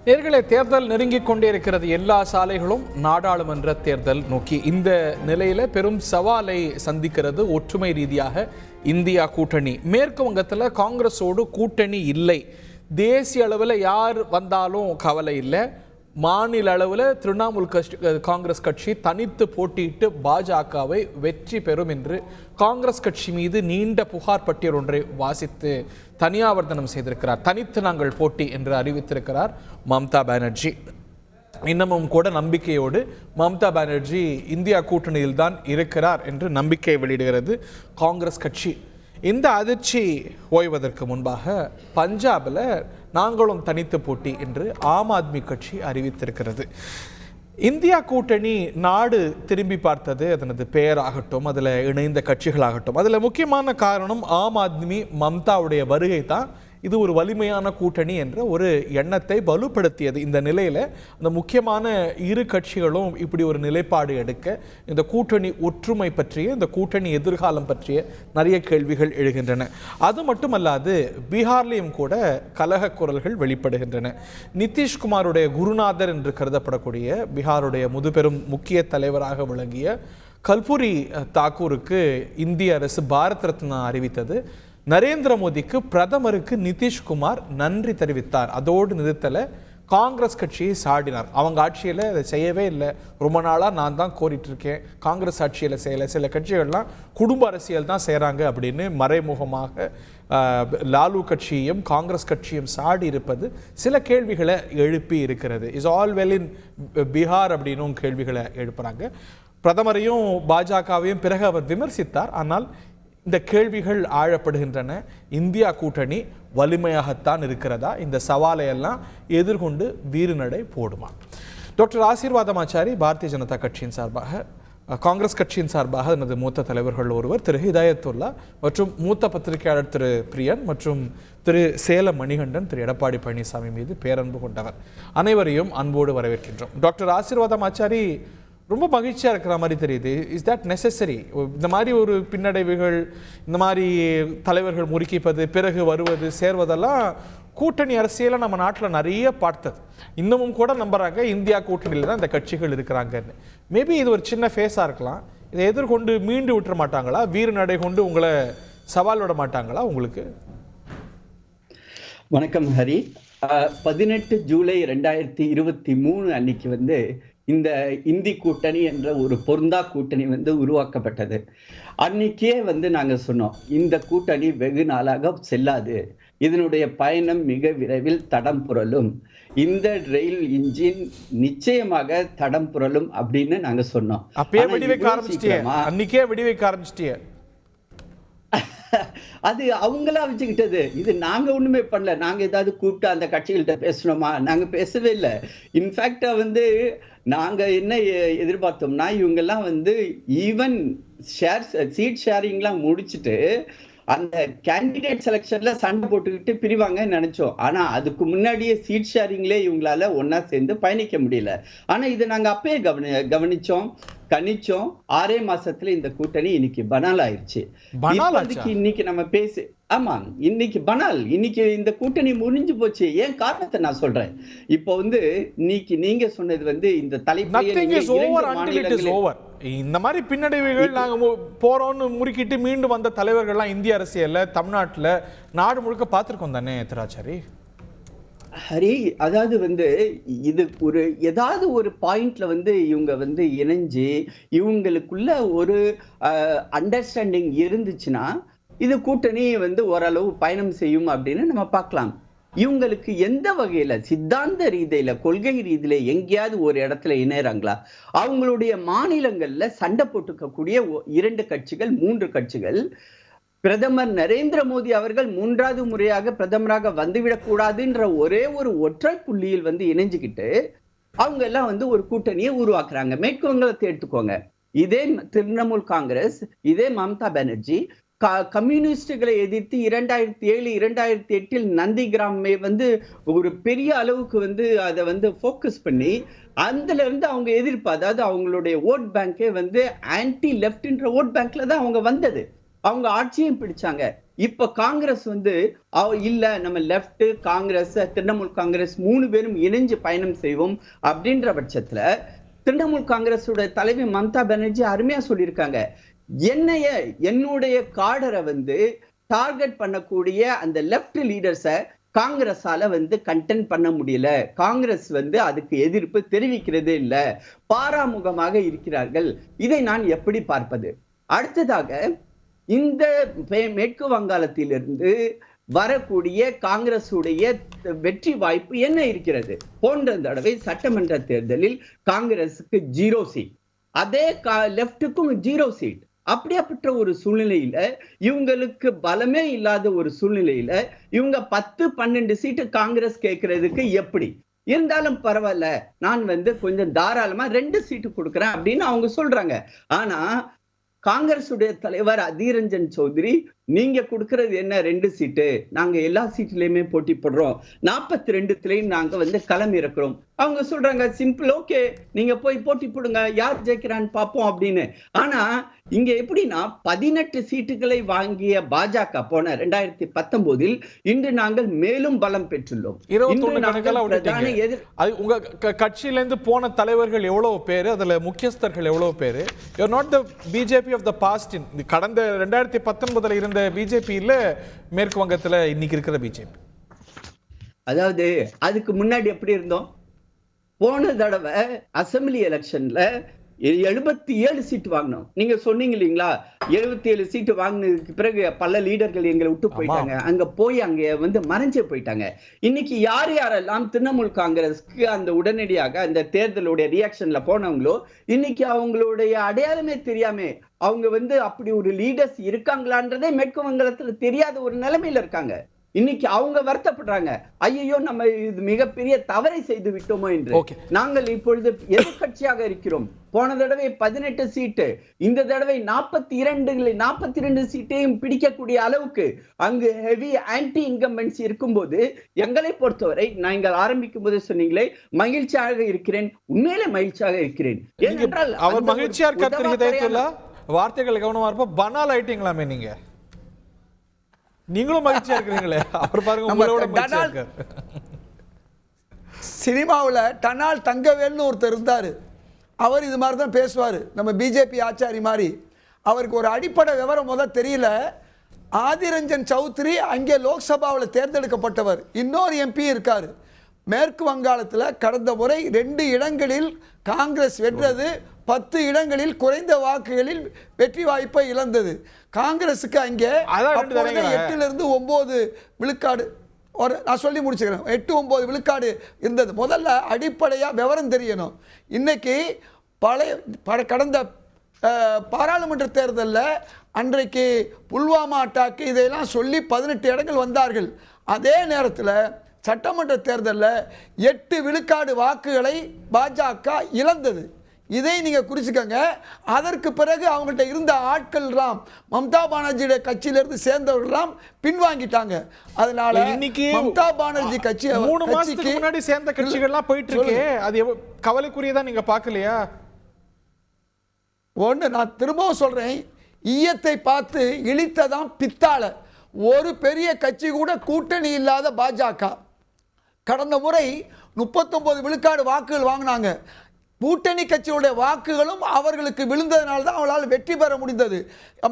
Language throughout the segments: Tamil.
நேர்களே, தேர்தல் நெருங்கிக் கொண்டே இருக்கிறது. எல்லா சாலைகளும் நாடாளுமன்ற தேர்தல் நோக்கி. இந்த நிலையில பெரும் சவாலை சந்திக்கிறது ஒற்றுமை ரீதியாக இந்தியா கூட்டணி. மேற்கு வங்கத்தில் காங்கிரஸோடு கூட்டணி இல்லை. தேசிய அளவில் யார் வந்தாலும் கவலை இல்லை. மாநில அளவில் திரிணாமுல் காங்கிரஸ் கட்சி தனித்து போட்டியிட்டு பாஜகவை வெற்றி பெறும் என்று காங்கிரஸ் கட்சி மீது நீண்ட புகார் பட்டியல் ஒன்றை வாசித்து தனியாவர்த்தனம் செய்திருக்கிறார். தனித்து நாங்கள் போட்டி என்று அறிவித்திருக்கிறார் மம்தா பானர்ஜி. இன்னமும் கூட நம்பிக்கையோடு மம்தா பானர்ஜி இந்தியா கூட்டணியில் தான் இருக்கிறார் என்று நம்பிக்கை வெளியிடுகிறது காங்கிரஸ் கட்சி. இந்த அதிர்ச்சி ஓய்வதற்கு முன்பாக பஞ்சாபில் நாங்களும் தனித்து போட்டி என்று ஆம் ஆத்மி கட்சி அறிவித்திருக்கிறது. இந்தியா கூட்டணி நாடு திரும்பி பார்த்தது அதனது பெயராகட்டும், அதில் இணைந்த கட்சிகளாகட்டும், அதில் முக்கியமான காரணம் ஆம் ஆத்மி மம்தாவுடைய வருகை தான். இது ஒரு வலிமையான கூட்டணி என்ற ஒரு எண்ணத்தை வலுப்படுத்தியது. இந்த நிலையில் அந்த முக்கியமான இரு கட்சிகளும் இப்படி ஒரு நிலைப்பாடு எடுக்க இந்த கூட்டணி ஒற்றுமை பற்றிய, இந்த கூட்டணி எதிர்காலம் பற்றிய நிறைய கேள்விகள் எழுகின்றன. அது மட்டுமல்லாது பீகார்லேயும் கூட கலக குரல்கள் வெளிப்படுகின்றன. நிதிஷ்குமாருடைய குருநாதர் என்று கருதப்படக்கூடிய பீகாருடைய முதுபெரும் முக்கிய தலைவராக விளங்கிய கல்பூரி தாக்கூருக்கு இந்திய அரசு பாரத் ரத்னா அறிவித்தது. நரேந்திர மோடிக்கு பிரதமருக்கு நிதிஷ்குமார் நன்றி தெரிவித்தார். அதோடு நிறுத்தலை, காங்கிரஸ் கட்சியை சாடினார். அவங்க ஆட்சியில் அதை செய்யவே இல்லை, ரொம்ப நாளாக நான் தான் கோரிட்டு இருக்கேன், காங்கிரஸ் ஆட்சியில் செய்யலை, சில கட்சிகள்லாம் குடும்ப அரசியல் தான் செய்கிறாங்க அப்படின்னு மறைமுகமாக லாலு கட்சியும் காங்கிரஸ் கட்சியும் சாடி இருப்பது சில கேள்விகளை எழுப்பி இருக்கிறது. Is all well in Bihar அப்படின்னும் கேள்விகளை எழுப்புறாங்க. பிரதமரையும் பாஜகவையும் பிறகு அவர் விமர்சித்தார். ஆனால் இந்த கேள்விகள் ஆழப்படுகின்றன. இந்தியா கூட்டணி வலிமையாகத்தான் இருக்கிறதா? இந்த சவாலை எல்லாம் எதிர்கொண்டு வீறுநடை போடுமா? டாக்டர் ஆசீர்வாதமாச்சாரி பாரதிய ஜனதா கட்சியின் சார்பாக, காங்கிரஸ் கட்சியின் சார்பாக எனது மூத்த தலைவர்கள் ஒருவர் திரு ஹிதாயத்துல்லா மற்றும் மூத்த பத்திரிகையாளர் திரு பிரியன் மற்றும் திரு சேலம் மணிகண்டன், திரு எடப்பாடி பழனிசாமி மீது பேரன்பு கொண்டவர். அனைவரையும் அன்போடு வரவேற்கின்றோம். டாக்டர் ஆசீர்வாதமாச்சாரி, ரொம்ப மகிழ்ச்சியாக இருக்கிற மாதிரி தெரியுது. Is that necessary? இந்த மாதிரி ஒரு பின்னடைவுகள், இந்த மாதிரி தலைவர்கள் முறுக்கிப்பது, பிறகு வருவது சேர்வதெல்லாம் கூட்டணி அரசியலை நம்ம நாட்டில் நிறைய பார்த்தது. இன்னமும் கூட நம்புறாங்க இந்தியா கூட்டணியில் தான் இந்த கட்சிகள் இருக்கிறாங்கன்னு. மேபி இது ஒரு சின்ன ஃபேஸாக இருக்கலாம். இதை எதிர்கொண்டு மீண்டு விட்டுற மாட்டாங்களா? வீறு நடை கொண்டு உங்களை சவால் விட மாட்டாங்களா உங்களுக்கு? வணக்கம் ஹரி. 18 ஜூலை 2023 அன்னைக்கு இந்த இந்தி கூட்டணி என்ற ஒரு பொருந்தா கூட்டணி உருவாக்கப்பட்டது. அன்னைக்கே நாங்க சொன்னோம், இந்த கூட்டணி வெகு நாளாக செல்லாது, இதனுடைய பயணம் மிக விரைவில் தடம் புரளும், இந்த ரயில் இன்ஜின் நிச்சயமாக தடம் புரளும் அப்படின்னு நாங்க சொன்னோம். அப்பயே வெடிவைக்க ஆரம்பிச்சிட்டியே. அது அவங்களா வச்சுக்கிட்டது. இது நாங்க ஒண்ணுமே பண்ணல. நாங்க ஏதாவது கூப்பிட்டு அந்த கட்சிகள்கிட்ட பேசணுமா? நாங்க பேசவே இல்லை. இன்ஃபேக்ட் நாங்க என்ன எதிர்பார்த்தோம்னா, இவங்கெல்லாம் ஈவன் சீட் ஷேரிங்லாம் முடிச்சுட்டு அந்த கேண்டிடேட் செலக்ஷன்ல சண்டை போட்டுக்கிட்டு பிரிவாங்கன்னு நினைச்சோம். ஆனா அதுக்கு முன்னாடியே சீட் ஷேரிங்ல இவங்களால ஒன்னா சேர்ந்து பயணிக்க முடியல. ஆனா இதை நாங்க அப்பயே கவனிச்சோம், கணிச்சோம். 6 மாசத்துல இந்த கூட்டணி இன்னைக்கு பனால் ஆயிடுச்சு. இன்னைக்கு நம்ம ஆமா, இன்னைக்கு பனால், இன்னைக்கு இந்த கூட்டணி முடிஞ்சு போச்சு. ஏன் காரணத்தை நான் சொல்றேன். இப்போ இன்னைக்கு நீங்க சொன்னது இந்த இந்த மாதிரி பின்னடைவுகள் நாங்க போறோம்னு முறுக்கிட்டு மீண்டு வந்த தலைவர்கள்லாம் இந்திய அரசியல்ல, தமிழ்நாட்டுல, நாடு முழுக்க பார்த்திருக்கோம் தானே திராச்சாரி? ஹரி, அதாவது இது ஏதாவது ஒரு பாயிண்ட்ல இவங்க இணைஞ்சு இவங்களுக்குள்ள ஒரு அண்டர்ஸ்டாண்டிங் இருந்துச்சுன்னா இது கூட்டணி ஓரளவு பயணம் செய்யும் அப்படின்னு நம்ம பார்க்கலாம். இவங்களுக்கு எந்த வகையில, சித்தாந்த ரீதியில, கொள்கை ரீதியில எங்கேயாவது ஒரு இடத்துல இணையறாங்களா? அவங்களுடைய மாநிலங்கள்ல சண்டை போட்டுக்கக்கூடிய 2 கட்சிகள், 3 கட்சிகள், பிரதமர் நரேந்திர மோடி அவர்கள் 3வது முறையாக பிரதமராக வந்துவிடக் கூடாதுன்ற ஒரே ஒரு ஒற்றை புள்ளியில் இணைஞ்சுக்கிட்டு அவங்க எல்லாம் ஒரு கூட்டணியை உருவாக்குறாங்க. மேற்கு வங்கத்தை எடுத்துக்கோங்க. இதே திரிணாமுல் காங்கிரஸ், இதே மம்தா பானர்ஜி கம்யூனிஸ்டுகளை எதிர்த்து 2007, 2008 நந்திகிராமே ஒரு பெரிய அளவுக்கு அதை ஃபோக்கஸ் பண்ணி அதுல இருந்து அவங்க எதிர்ப்பு, அதாவது அவங்களுடைய ஓட் பேங்கே ஆன்டி லெப்ட்ன்ற ஓட் பேங்க்ல தான் அவங்க வந்தது. அவங்க ஆட்சியும் பிடிச்சாங்க. இப்ப காங்கிரஸ் வந்து இல்ல நம்ம லெப்ட் காங்கிரஸ் திரிணாமுல் காங்கிரஸ் 3 பேரும் இணைஞ்சு பயணம் செய்வோம் அப்படின்ற பட்சத்துல திரிணாமுல் காங்கிரஸோட தலைவி மம்தா பானர்ஜி அருமையா சொல்லியிருக்காங்க, என்னுடைய காடரை வந்து டார்கெட் பண்ணக்கூடிய அந்த லெப்ட் லீடர்ஸை காங்கிரஸால வந்து கண்டென்ட் பண்ண முடியல, காங்கிரஸ் வந்து அதுக்கு எதிர்ப்பு தெரிவிக்கிறதே இல்ல, பாராமுகமாக இருக்கிறார்கள். இதை நான் எப்படி பார்ப்பது? அடுத்ததாக இந்த மேற்கு வங்காளத்திலிருந்து வரக்கூடிய காங்கிரசுடைய வெற்றி வாய்ப்பு என்ன இருக்கிறது? போன்ற தடவை சட்டமன்ற தேர்தலில் காங்கிரசுக்கு 0 சீட், அதே லெப்டுக்கும் 0 சீட். அப்படியாப்பட்ட ஒரு சூழ்நிலையில இவங்களுக்கு பலமே இல்லாத ஒரு சூழ்நிலையில இவங்க 10-12 சீட்டு காங்கிரஸ் கேட்கறதுக்கு எப்படி இருந்தாலும் பரவாயில்ல, நான் வந்து கொஞ்சம் தாராளமா 2 சீட்டு கொடுக்குறேன் அப்படின்னு அவங்க சொல்றாங்க. ஆனா காங்கிரசுடைய தலைவர் அதீர் ரஞ்சன் சௌத்ரி, நீங்க கொடுக்கறது என்ன 2 சீட்டு, நாங்க எல்லா சீட்லயுமே போட்டி போடுறோம், 42 நாங்க வந்து களம் இருக்கிறோம். அவங்க சொல்றாங்க சிம்பிள், ஓகே நீங்க போய் போட்டி போடுங்க, யார் ஜெயிக்கிறான்னு பார்ப்போம் அப்படின்னு. ஆனா இங்க எப்படின்னா 18 சீட்டுகளை வாங்கிய பாஜக போன 2019 இன்று நாங்கள் மேலும் பலம் பெற்றுள்ளோம். உங்க கட்சியில இருந்து போன தலைவர்கள் எவ்வளவு பேரு, அதுல முக்கியஸ்தர்கள் எவ்வளவு பேரு? You are not the BJP of the past. கடந்த 2019 இருந்த பிஜேபி இல்ல மேற்கு வங்கத்துல இன்னைக்கு இருக்கிற பிஜேபி. அதாவது அதுக்கு முன்னாடி எப்படி இருந்தோம்? போன தடவை அசம்பிளி எலெக்ஷன்ல 77 சீட்டு வாங்கினோம். நீங்க சொன்னீங்க இல்லீங்களா, 77 சீட்டு வாங்கினதுக்கு பிறகு பல லீடர்கள் எங்களை விட்டு போயிட்டாங்க, அங்க போய் அங்க வந்து மறைஞ்சே போயிட்டாங்க. இன்னைக்கு யாரெல்லாம் திரிணாமுல் காங்கிரஸ்க்கு அந்த உடனடியாக அந்த தேர்தலுடைய ரியாக்ஷன்ல போனவங்களோ இன்னைக்கு அவங்களுடைய அடையாளமே தெரியாம அவங்க வந்து அப்படி ஒரு லீடர்ஸ் இருக்காங்களான்றதே மேற்கு வங்காளத்துல தெரியாத ஒரு நிலைமையில இருக்காங்க. இன்னைக்கு அவங்க வருத்தப்படுறாங்க, ஐயோ நம்ம இது மிகப்பெரிய தவறை செய்து விட்டோமோ என்று. நாங்கள் இப்பொழுது எதிர்கட்சியாக இருக்கிறோம். போன தடவை 18 சீட்டு, இந்த தடவை 42 சீட்டையும் பிடிக்கக்கூடிய அளவுக்கு அங்கு ஹெவி ஆன்டி இன்கம்பன்சி இருக்கும்போது எங்களை பொறுத்தவரை நீங்கள் ஆரம்பிக்கும் போது சொன்னீங்களே மகிழ்ச்சியாக இருக்கிறேன், உண்மையிலே மகிழ்ச்சியாக இருக்கிறேன். ஏனென்றால் அவர் மகிழ்ச்சியா இருக்கிற வார்த்தைகள் கவனமா இருப்ப பனால் ஆயிட்டீங்களாமே நீங்க. நீங்களும் மகிழ்ச்சியா இருக்கிறீங்களே, அவர் பாருங்க உங்களோட மகிழ்ச்சியா இருக்கார். சினிமாவில் டனால் தங்கவேல்னு ஒருத்தர் இருந்தார், அவர் இது மாதிரி தான் பேசுவார், நம்ம பிஜேபி ஆச்சாரி மாதிரி. அவருக்கு ஒரு அடிப்படை விவரம் முதல் தெரியல. ஆதிர் ரஞ்சன் சௌத்ரி அங்கே லோக்சபாவில் தேர்ந்தெடுக்கப்பட்டவர், இன்னொரு எம்பி இருக்கார். மேற்கு வங்காளத்தில் கடந்த முறை 2 இடங்களில் காங்கிரஸ் வென்றது, 10 இடங்களில் குறைந்த வாக்குகளில் வெற்றி வாய்ப்பை இழந்தது. காங்கிரஸுக்கு அங்கே 8லிருந்து 9 விழுக்காடு, நான் சொல்லி முடிச்சுக்கிறேன், 8-9 விழுக்காடு இருந்தது. முதல்ல அடிப்படையாக விவரம் தெரியணும். இன்னைக்கு கடந்த பாராளுமன்ற தேர்தலில் அன்றைக்கு புல்வாமா அட்டாக்கு இதையெல்லாம் சொல்லி 18 இடங்கள் வந்தார்கள். அதே நேரத்தில் சட்டமன்ற தேர்தலில் 8 விழுக்காடு வாக்குகளை பாஜக இழந்தது. இதை நீங்க குறிச்சுக்கங்க. அதற்கு பிறகு அவங்கள்ட்ட இருந்த ஆட்கள்லாம் மம்தா பானர்ஜியுடைய கட்சியிலிருந்து சேர்ந்தவர்கள்லாம் பின்வாங்கிட்டாங்க. அதனால இன்னைக்கு மம்தா பானர்ஜி கட்சி 3 மாசத்துக்கு முன்னாடி சேர்ந்த கட்சிகள்லாம் போயிட்டு இருக்கு, அது கவலைக்குரியதா நீங்க பார்க்கலையா? ஒன்று நான் திரும்பவும் சொல்றேன், ஈயத்தை பார்த்து இழித்ததான் பித்தாள. ஒரு பெரிய கட்சி கூட கூட்டணி இல்லாத பாஜக கடந்த முறை 39 விழுக்காடு வாக்குகள் வாங்கினாங்க. கூட்டணி கட்சியுடைய வாக்குகளும் அவர்களுக்கு விழுந்ததுனால தான் அவங்களால் வெற்றி பெற முடிந்தது.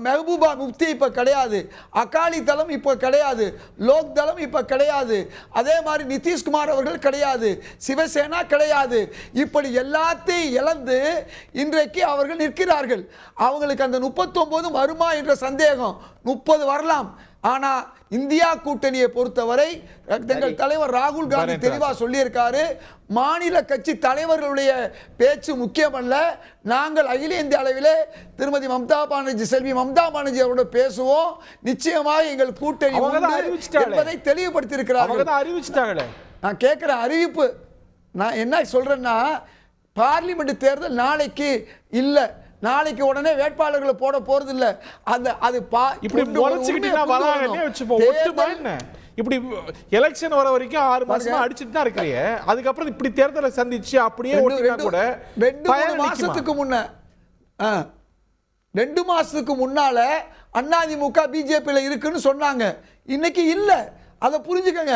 மெஹபூபா முஃப்தி இப்போ கிடையாது, அகாலி தளம் இப்போ கிடையாது, லோக் தளம் இப்போ கிடையாது, அதே மாதிரி நிதிஷ்குமார் அவர்கள் கிடையாது, சிவசேனா கிடையாது. இப்படி எல்லாத்தையும் இழந்து இன்றைக்கு அவர்கள் நிற்கிறார்கள். அவங்களுக்கு அந்த 39 வருமா என்ற சந்தேகம். 30 வரலாம். ஆனால் இந்தியா கூட்டணியை பொறுத்தவரை எங்கள் தலைவர் ராகுல் காந்தி தெளிவாக சொல்லியிருக்காரு, மாநில கட்சி தலைவர்களுடைய பேச்சு முக்கியமல்ல, நாங்கள் அகில இந்திய அளவிலே திருமதி மம்தா பானர்ஜி, செல்வி மம்தா பானர்ஜி அவரோட பேசுவோம், நிச்சயமாக எங்கள் கூட்டணி என்பதை தெளிவுபடுத்தியிருக்கிறார்கள். நான் கேட்குற அறிவிப்பு, நான் என்ன சொல்றேன்னா, பார்லிமெண்ட் தேர்தல் நாளைக்கு இல்லை, நாளைக்கு உடனே வேட்பாளர்களை போட போறது இல்ல. அந்த அது இப்படி முறைச்சிக்கிட்டீங்கன்னா வராங்கன்னே வெச்சுப்போம். ஒட்டுமா என்ன இப்படி எலெக்ஷன் வர வரைக்கும் 6 மாசமா அடிச்சிட்டு தான் இருக்கீங்க. அதுக்கு அப்புறம் இப்படி தேர்தலை சந்திச்சு அப்படியே ஓட்டினா கூட 2 மாசத்துக்கு முன்ன 2 மாசத்துக்கு முன்னால அதிமுக பிஜேபியில் இருக்குன்னு சொன்னாங்க, இன்னைக்கு இல்லை. அதை புரிஞ்சுக்கங்க.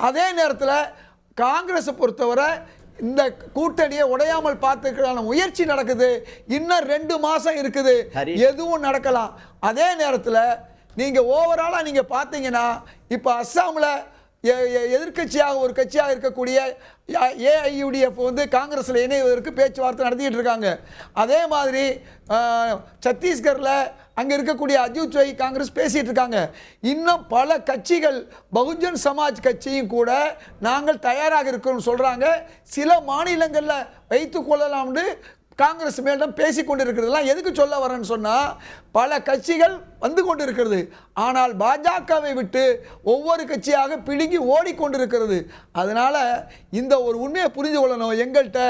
அதே நேரத்தில் காங்கிரஸை பொறுத்தவரை இந்த கூட்டணியை உடையாமல் பார்த்துக்கிறதான முயற்சி நடக்குது. இன்னும் 2 மாசம் இருக்குது, எதுவும் நடக்கலாம். அதே நேரத்தில் நீங்க ஓவராலா நீங்க பார்த்தீங்கன்னா இப்ப அஸ்ஸாம்ல எதிர்க்கட்சியாக ஒரு கட்சியாக இருக்கக்கூடிய ஏஐயுடிஎஃப் வந்து காங்கிரஸில் இணைவதற்கு பேச்சுவார்த்தை நடத்திட்டு இருக்காங்க. அதே மாதிரி சத்தீஸ்கரில் அங்கே இருக்கக்கூடிய அஜித்வை காங்கிரஸ் பேசிட்டு இருக்காங்க. இன்னும் பல கட்சிகள், பகுஜன் சமாஜ் கட்சியும் கூட நாங்கள் தயாராக இருக்கிறோம்னு சொல்றாங்க. சில மாநிலங்களில் வைத்துக் கொள்ளலாம்னு காங்கிரஸ் மேலிடம் பேசி கொண்டிருக்கிறதுலாம் எதுக்கு சொல்ல வரேன்னு சொன்னா, பல கட்சிகள் வந்து கொண்டிருக்கிறது. ஆனால் பாஜகவை விட்டு ஒவ்வொரு கட்சியாக பிடுங்கி ஓடிக்கொண்டிருக்கிறது. அதனால இந்த ஒரு உண்மையை புரிந்து கொள்ளணும். எங்கள்கிட்ட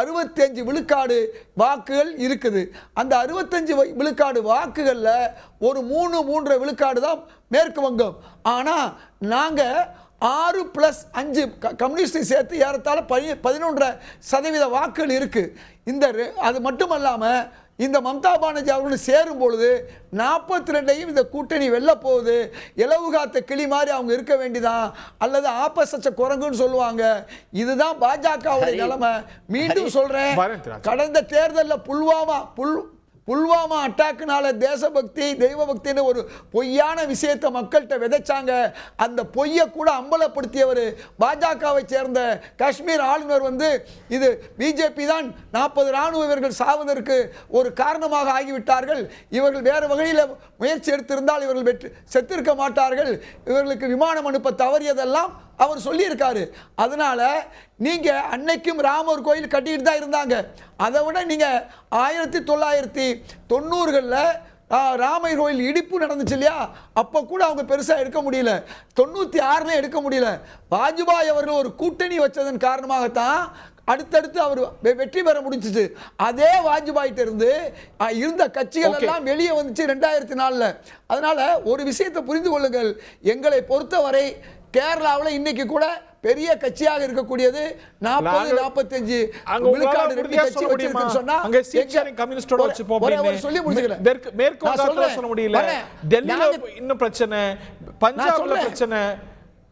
65 விழுக்காடு வாக்குகள் இருக்குது. அந்த 65 விழுக்காடு வாக்குகளில் ஒரு 3.5 விழுக்காடு தான் மேற்கு வங்கம். ஆனால் நாங்கள் 6+5 கம்யூனிஸ்டை சேர்த்து ஏறத்தாழ 11% வாக்குகள் இருக்கு. இந்த அது மட்டுமல்லாமல் இந்த மம்தா பானர்ஜி அவர்கள் சேரும் பொழுது 42ஐயும் இந்த கூட்டணி வெல்ல போகுது. இலவு காத்த கிளி மாதிரி அவங்க இருக்க வேண்டிதான், அல்லது ஆப்பசச்ச குரங்குன்னு சொல்லுவாங்க. இதுதான் பாஜகவுடைய நிலைமை. மீண்டும் சொல்றேன், கடந்த தேர்தலில் புல்வாமா அட்டாக்குனால தேசபக்தி தெய்வ பக்தின்னு ஒரு பொய்யான விஷயத்தை மக்கள்கிட்ட விதைச்சாங்க. அந்த பொய்யை கூட அம்பலப்படுத்தியவர் பாஜகவை சேர்ந்த காஷ்மீர் ஆளுநர் வந்து இது பிஜேபி தான் 40 ராணுவ வீரர்கள் சாவதற்கு ஒரு காரணமாக ஆகிவிட்டார்கள், இவர்கள் வேறு வகையில் முயற்சி எடுத்திருந்தால் இவர்கள் செத்திருக்க மாட்டார்கள், இவர்களுக்கு விமானம் அனுப்ப தவறியதெல்லாம் அவர் சொல்லியிருக்காரு. அதனால நீங்க அன்னைக்கும் ராமர் கோயில் கட்டிட்டு தான் இருந்தாங்க. அதை விட நீங்க 1990களில் ராமர் கோயில் இடிப்பு நடந்துச்சு இல்லையா, அப்போ கூட அவங்க பெருசாக எடுக்க முடியல. 96ல எடுக்க முடியல. வாஜ்பாய் அவர்கள் ஒரு கூட்டணி வச்சதன் காரணமாகத்தான் அடுத்தடுத்து அவர் வெற்றி பெற முடிஞ்சிச்சு. அதே வாஜ்பாய்கிட்ட இருந்து இருந்த கட்சிகள் எல்லாம் வெளியே வந்துச்சு 2004. அதனால ஒரு விஷயத்தை புரிந்து கொள்ளுங்கள், எங்களை பொறுத்தவரை கேரளாவில் இன்னைக்கு கூட பெரிய கட்சியாக இருக்கக்கூடியது 40-45 விழுக்காடு ரெண்டு கட்சி வச்சிருக்குன்னு சொன்னா அங்க சிஎம் கம்யூனிஸ்டோட வச்சுப்போம் அப்படின்னு சொல்லி முடிச்சுக்கல. மேற்கு வங்கத்துல சொல்ல முடியல, டெல்லில இன்னும் பிரச்சனை, பஞ்சாப்ல பிரச்சனை.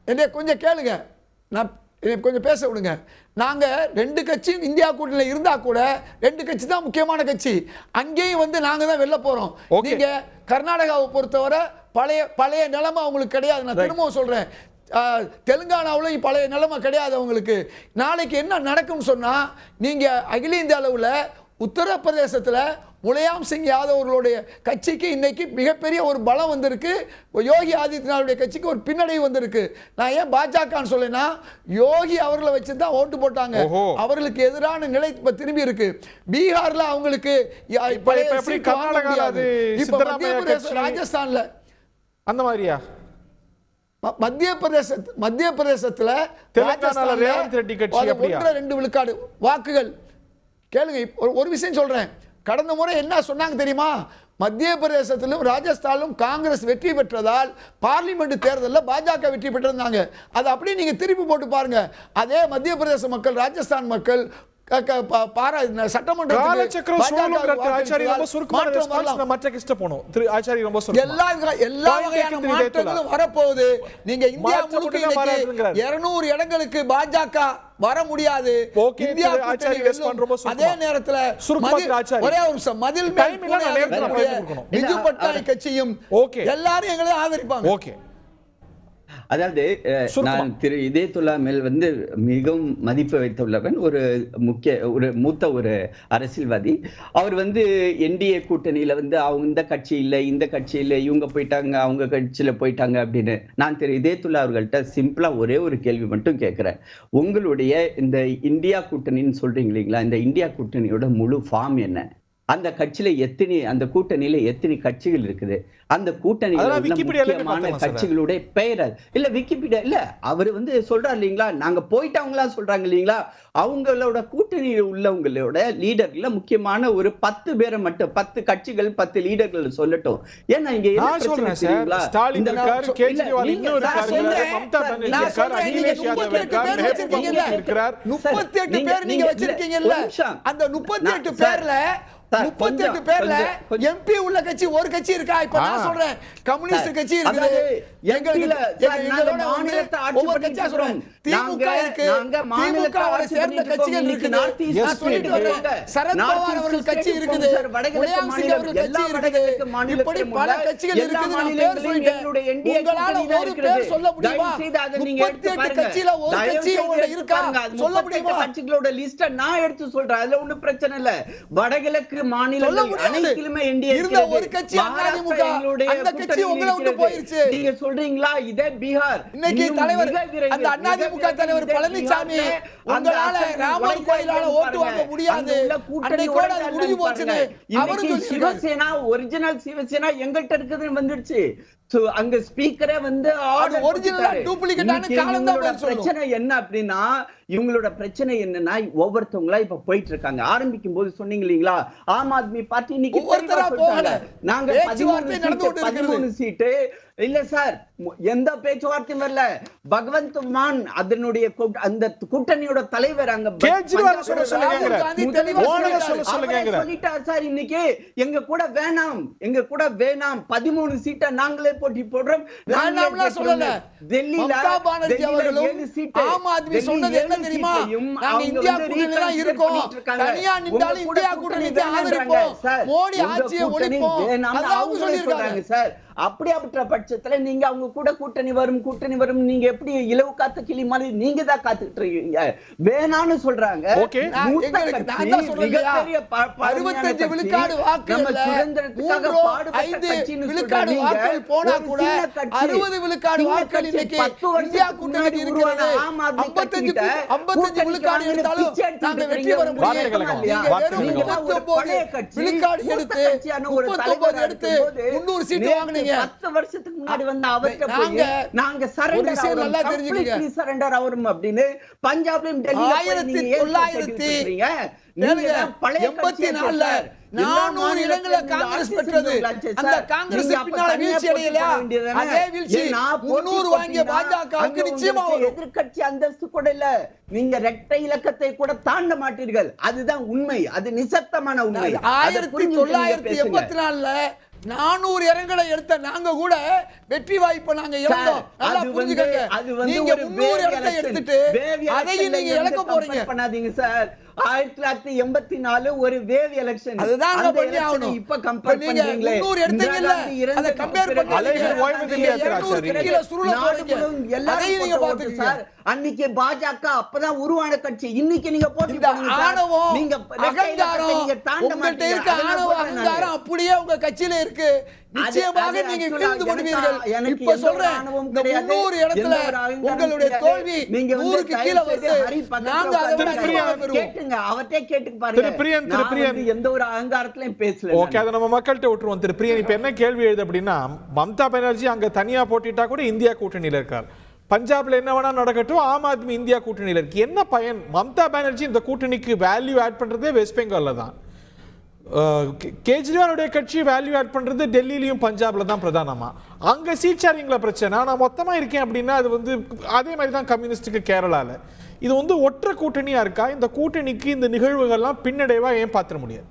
என்ன கொஞ்சம் கேளுங்க, நான் கொஞ்சம் பேச விடுங்க. நாங்க 2 கட்சியும் இந்தியா கூட்டணியில் இருந்தா கூட 2 கட்சி தான் முக்கியமான கட்சி. அங்கேயும் வந்து நாங்க தான் வெளில போறோம். நீங்க கர்நாடகாவை பொறுத்தவரை பழைய நிலைமை அவங்களுக்கு கிடையாது. நான் திரும்பவும் சொல்றேன், தெலுங்கானாவில் பழைய நிலைமை கிடையாது அவங்களுக்கு. நாளைக்கு என்ன நடக்கும்னு சொன்னா, நீங்க அகில இந்திய அளவில் உத்தரப்பிரதேசத்தில் முலாயம் சிங் யாதவ் அவர்களுடைய கட்சிக்கு இன்னைக்கு மிகப்பெரிய ஒரு பலம் வந்திருக்கு. யோகி ஆதித்யநாத்துடைய கட்சிக்கு ஒரு பின்னடைவு வந்திருக்கு. நான் ஏன் பாஜகன்னு சொல்லேன்னா, யோகி அவர்களை வச்சு தான் ஓட்டு போட்டாங்க. அவர்களுக்கு எதிரான நிலை இப்ப திரும்பி இருக்கு. பீகார்ல அவங்களுக்கு ராஜஸ்தான்ல அந்த மாதிரியா, மத்திய பிரதேசத்துல 1-2 விழுக்காடு வாக்குகள். கேளுங்க, ஒரு விஷயம் சொல்றேன். கடந்த முறை என்ன சொன்னாங்க தெரியுமா? மத்திய பிரதேசத்திலும் ராஜஸ்தானிலும் காங்கிரஸ் வெற்றி பெற்றதால் பார்லிமெண்ட் தேர்தலில் பாஜக வெற்றி பெற்றிருந்தாங்க. அதை அப்படியே நீங்க திருப்பி போட்டு பாருங்க. அதே மத்திய பிரதேச மக்கள், ராஜஸ்தான் மக்கள் சட்டமன்ற வரப்போகுது. நீங்க இந்தியா முழுக்க 200 இடங்களுக்கு பாஜக வர முடியாது. அதே நேரத்தில் ஒரே நிமிஷம், மதில் பிஜு பட்நாயக் கட்சியும் எல்லாரும் எங்களை ஆதரிப்பாங்க. அதாவது நான் திரு இதயத்துல்லா மேல் வந்து மிகவும் மதிப்பு வைத்துள்ளவன், ஒரு மூத்த ஒரு அரசியல்வாதி. அவர் வந்து என்டிஏ கூட்டணியில வந்து அவங்க இந்த கட்சி இல்லை, இந்த கட்சி இல்லை, இவங்க போயிட்டாங்க, அவங்க கட்சியில போயிட்டாங்க அப்படின்னு. நான் திரு இதயத்துல்லா அவர்கள்ட்ட சிம்பிளா ஒரே ஒரு கேள்வி மட்டும் கேட்கிறேன். உங்களுடைய இந்த இந்தியா கூட்டணின்னு சொல்றீங்க இல்லைங்களா, இந்த இந்தியா கூட்டணியோட முழு ஃபார்ம் என்ன? அந்த கட்சியில அந்த கூட்டணியில எத்தனை கட்சிகள் இருக்குது? அந்த கூட்டணியில முக்கியமான கட்சிகளுடைய பெயர் இல்ல, விக்கிபீடியா இல்ல, அவர் வந்து சொல்றாரு இல்லைங்களா, நாங்க போயிட்டவங்களா சொல்றாங்க இல்லைங்களா, அவங்களோட கூட்டணியில் உள்ளவங்களோட லீடர்ல முக்கியமான ஒரு 10 பேரை மட்டும், 10 கட்சிகள் 10 லீடர்கள் சொல்லட்டும். ஏன்னா இங்க என்ன பிரச்சனை தெரியுங்களா, ஸ்டாலின் இருக்காரு, கேஜ்ரிவால் இன்னும் இருக்காரு, மம்தா பானர்ஜி இருக்காரு, அகிலேஷ் யாதவ் இருக்காரு, மெஹபூபா முஃப்தி இருக்கார். 38 பேர் நீங்க வச்சிருக்கீங்கல்ல, அந்த 38 பேர்ல 38 பேர்ல எம்பி உள்ள கட்சி ஒரு கட்சி இருக்கா? இப்ப நான் சொல்றேன் கம்யூனிஸ்ட் கட்சி இருக்குது, ஒவ்வொரு கட்சியா சொல்றேன். திமுக இருக்கு, திமுகவோட சேர்ந்த கட்சிகள் இருக்குது. நான் சொல்லிட்டு வரேன், சரத்பவார் அவர்கள் கட்சி இருக்குது, முலாயம் சிங் அவர்கள் கட்சி இருக்குது, இப்படி பல கட்சிகள் இருக்குது. நான் பேர் சொல்லிட்டேன், உங்களால ஒரு பேர் சொல்ல முடியுமா? 38 கட்சியில ஒரு கட்சி உங்களோட இருக்கா சொல்ல முடியுமா? கட்சிகளோட லிஸ்ட நான் எடுத்து சொல்றேன், அதுல ஒண்ணும் பிரச்சனை இல்ல. வடகிழக்கு மாநிலங்கள் அனைத்திலுமே என்டிஏ இருந்த ஒரு கட்சி அதிமுக, அந்த கட்சி உங்களை விட்டு போயிருச்சு. நீங்க சொல்றீங்களா இதே பீகார்? இன்னைக்கு தலைவர் அந்த அதிமுக தலைவர் பழனிசாமி உங்களால ராமர் கோயிலால ஓட்டு வாங்க முடியாது, அன்னைக்கோட அது முடிஞ்சு போச்சுன்னு அவரு சொல்லி சிவசேனா ஒரிஜினல் சிவசேனா எங்கள்கிட்ட இருக்குதுன்னு வந்துடுச்சு. அங்க ஸ்பீக்கரே வந்து பிரச்சனை என்ன அப்படின்னா, இவங்களோட பிரச்சனை என்னன்னா ஒவ்வொருத்தவங்களா இப்ப போயிட்டு இருக்காங்க. ஆரம்பிக்கும் போது சொன்னீங்க இல்லீங்களா, ஆம் ஆத்மி பார்ட்டி இன்னைக்கு நாங்க 13 சீட்டு இல்ல சார், எந்த பேச்சுவார்த்தையும் வரல. பகவந்த் மான் அதனுடைய அந்த கூட்டணியோட தலைவர் அங்க சொல்லிட்டார் சார், இன்னைக்கு எங்க கூட வேணாம், எங்க கூட வேணாம், 13 சீட்டை நாங்களே போட்டி போடுறோம். டெல்லியில 7 சீட்டு ஆம் ஆத்மி சொன்னது என்ன தெரியுமா? நாங்க இந்தியா கூட்டணியில தான் இருக்கோம், தனியா நின்றாலும் இந்தியா கூட்டணி தான் ஆதரிப்போம், மோடி ஆட்சியை ஒழிப்போம், அத அவங்க சொல்லிருக்காங்க சார். அப்படியாப்பட்ட பட்சத்துல நீங்க அவங்க கூட கூட்டணி வரும் நீங்க எப்படி இலவு காத்த கிளி மாதிரி நீங்க தான் காத்துக்கிட்டு இருக்கீங்க. வேணான்னு சொல்றாங்க. 65 விழுக்காடு வாக்குகள் சுதந்திரத்துக்காக பாடுபட்ட கட்சின்னு விழுக்காடு வாக்குகள் போனா கூட 60 விழுக்காடு வாக்குகள் இன்னைக்கு இந்தியா கூட்டணி இருக்கிறது. 55 விழுக்காடு எடுத்தாலும் நாங்க வெற்றி பெற முடியும். நீங்க வெறும் 39 விழுக்காடு எடுத்து 39 எடுத்து 300 சீட்டு வாங்குனீங்க. 10 வருஷத்துக்கு முன்னாடி வந்த அவர்ட்ட போய் நாங்க சரண்டர் ஆவரும் அப்படின்னு பஞ்சாப்லயும் டெல்லியில 1984ல 400 இடங்களை காங்கிரஸ் பெற்றது. அந்த காங்கிரஸ் பின்னால வீழ்ச்சி அடையலையா? அதே வீழ்ச்சி 300 வாங்கிய பாஜகவுக்கு நிச்சயமா எதிர்க்கட்சி அந்தஸ்து கூட இல்ல. நீங்க இரட்டை இலக்கத்தை கூட தாண்ட மாட்டீர்கள். அதுதான் உண்மை, அது நிசப்தமான உண்மை. 1984ல 400 இடங்களை எடுத்த நாங்க கூட வெற்றி வாய்ப்பை நாங்க இழந்தோம். நல்லா புரிஞ்சுக்கங்க. நீங்க 300 இடத்தை எடுத்துட்டு அதையும் நீங்க இழக்க போறீங்க. பண்ணாதீங்க சார். 1984 ஒரு வேவ் எலெக்ஷன். அதுதான் பண்ணி ஆகணும். இப்ப கம்பேர் பண்றீங்களே, 300 எடுத்தீங்கல்ல, அத கம்பேர் பண்ணீங்க. எல்லாரையும் நீங்க பாத்துக்கங்க சார். அன்னைக்கு பாஜக அப்பதான் உருவான கட்சி. இன்னைக்கு நீங்க போட்டி ஆணவம், நீங்க அகங்காரம், உங்கள்ட்ட இருக்க ஆணவம் அகங்காரம் அப்படியே உங்க கட்சியில இருக்கு. நிச்சயமாக நீங்க வீழ்ந்து போடுவீர்கள். இப்ப சொல்றேன், இந்த 300 இடத்துல உங்களுடைய தோல்வி 100க்கு கீழே வருது. நாங்க அதை விட அதிகமாக பெறுவோம். அவர்ட்டே கேட்டு பாருங்க. எந்த ஒரு அகங்காரத்திலயும் பேசல. ஓகே, அதை நம்ம மக்கள்கிட்ட விட்டுருவோம். திரு பிரியன், இப்ப என்ன கேள்வி எழுது அப்படின்னா, மம்தா பானர்ஜி அங்க தனியா போட்டிட்டா கூட இந்தியா கூட்டணியில இருக்கார். பஞ்சாப்ல என்ன வேணா நடக்கட்டும், ஆம் ஆத்மி இந்தியா கூட்டணியில இருக்கு. என்ன பயன்? மம்தா பானர்ஜி இந்த கூட்டணிக்கு வேல்யூ ஆட் பண்றதே வெஸ்ட் பெங்கால்ல தான். கேஜ்ரிவாலுடைய கட்சி வேல்யூ ஆட் பண்றது டெல்லியிலையும் பஞ்சாப்ல தான் பிரதானமா. அங்க சீட் ஷேரிங்ல பிரச்சனை. நான் மொத்தமா இருக்கேன் அப்படின்னா அது வந்து அதே மாதிரி தான் கம்யூனிஸ்டுக்கு கேரளால. இது வந்து ஒற்ற கூட்டணியா இருக்கா? இந்த கூட்டணிக்கு இந்த நிகழ்வுகள்லாம் பின்னடைவா ஏன் பார்த்துட முடியாது?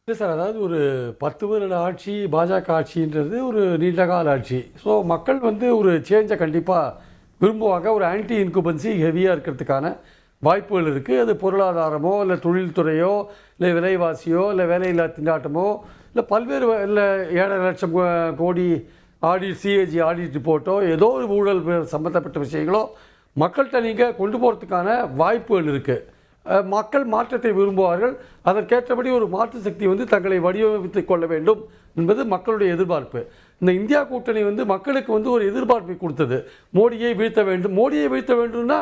இல்லை சார், அதாவது ஒரு 10 வருட ஆட்சி பாஜக ஆட்சின்றது ஒரு நீண்டகால ஆட்சி. ஸோ மக்கள் வந்து ஒரு சேஞ்சை கண்டிப்பாக விரும்புவாங்க. ஒரு ஆன்டி இன்குபன்சி ஹெவியாக இருக்கிறதுக்கான வாய்ப்புகள் இருக்குது. அது பொருளாதாரமோ இல்லை தொழில்துறையோ இல்லை விலைவாசியோ இல்லை வேலையில்லா திண்டாட்டமோ இல்லை பல்வேறு இல்லை 7.5 லட்சம் கோடி ஆடிட், சிஏஜி ஆடிட் ரிப்போர்ட்டோ ஏதோ ஒரு ஊழல் சம்மந்தப்பட்ட விஷயங்களோ மக்கள்கிட்ட நீங்கள் கொண்டு போகிறதுக்கான வாய்ப்புகள் இருக்குது. மக்கள் மாற்றத்தை விரும்புவார்கள். அதற்கேற்றபடி ஒரு மாற்று சக்தி வந்து தங்களை வடிவமைத்துக் கொள்ள வேண்டும் என்பது மக்களுடைய எதிர்பார்ப்பு. இந்த இந்தியா கூட்டணி வந்து மக்களுக்கு வந்து ஒரு எதிர்பார்ப்பை கொடுத்தது. மோடியை வீழ்த்த வேண்டும். மோடியை வீழ்த்த வேண்டும்னா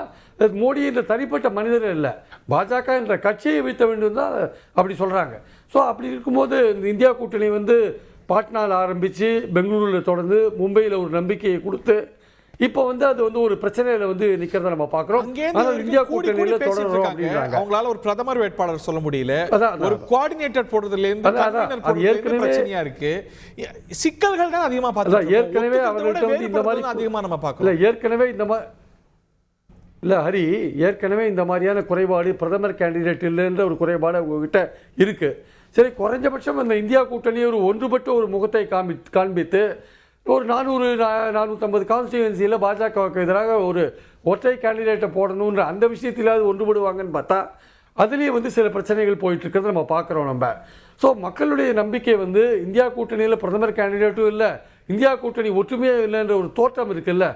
மோடி என்ற தனிப்பட்ட மனிதர்கள் இல்லை, பாஜக என்ற கட்சியை வீழ்த்த வேண்டும் தான் அப்படி சொல்கிறாங்க. ஸோ அப்படி இருக்கும்போது இந்த இந்தியா கூட்டணி வந்து பாட்னாவில் ஆரம்பித்து பெங்களூரில் தொடர்ந்து மும்பையில் ஒரு நம்பிக்கையை கொடுத்து இப்போ வந்து அது வந்து ஒரு பிரச்சனையில வந்து நிக்கிறத நம்ம பார்க்கிறோம். ஆனால் இந்தியா கூட்டணியில தொடர்றோம் அப்படின்றாங்க. அவங்களால ஒரு பிரதமர் வேட்பாளர் சொல்ல முடியல, ஒரு கோஆர்டினேட்டர் போடுறதுல இருந்து அது ஏற்கனவே பிரச்சனையா இருக்கு. சிக்கல்கள் தான் அதிகமா பார்த்தோம். ஏற்கனவே அவர்கள்ட்ட வந்து இந்த மாதிரி அதிகமா நம்ம பார்க்கிறோம். இல்ல ஏற்கனவே இந்த மாதிரி இல்லை ஹரி, ஏற்கனவே இந்த மாதிரியான குறைபாடு பிரதமர் கேண்டிடேட் இல்லைன்ற ஒரு குறைபாடு உங்ககிட்ட இருக்குது. சரி, குறைஞ்சபட்சம் அந்த இந்தியா கூட்டணி ஒரு ஒன்றுபட்ட ஒரு முகத்தை காண்பித்து ஒரு 450 கான்ஸ்டியூன்சியில் பாஜகவுக்கு எதிராக ஒரு ஒற்றை கேண்டிடேட்டை போடணுன்ற அந்த விஷயத்திலாவது ஒன்றுபடுவாங்கன்னு பார்த்தா அதுலேயே வந்து சில பிரச்சனைகள் போயிட்டு இருக்கிறத நம்ம பார்க்குறோம் நம்ம. ஸோ மக்களுடைய நம்பிக்கை வந்து இந்தியா கூட்டணியில் பிரதமர் கேண்டிடேட்டும் இல்லை, இந்தியா கூட்டணி ஒற்றுமையாக இல்லைன்ற ஒரு தோற்றம் இருக்குல்ல,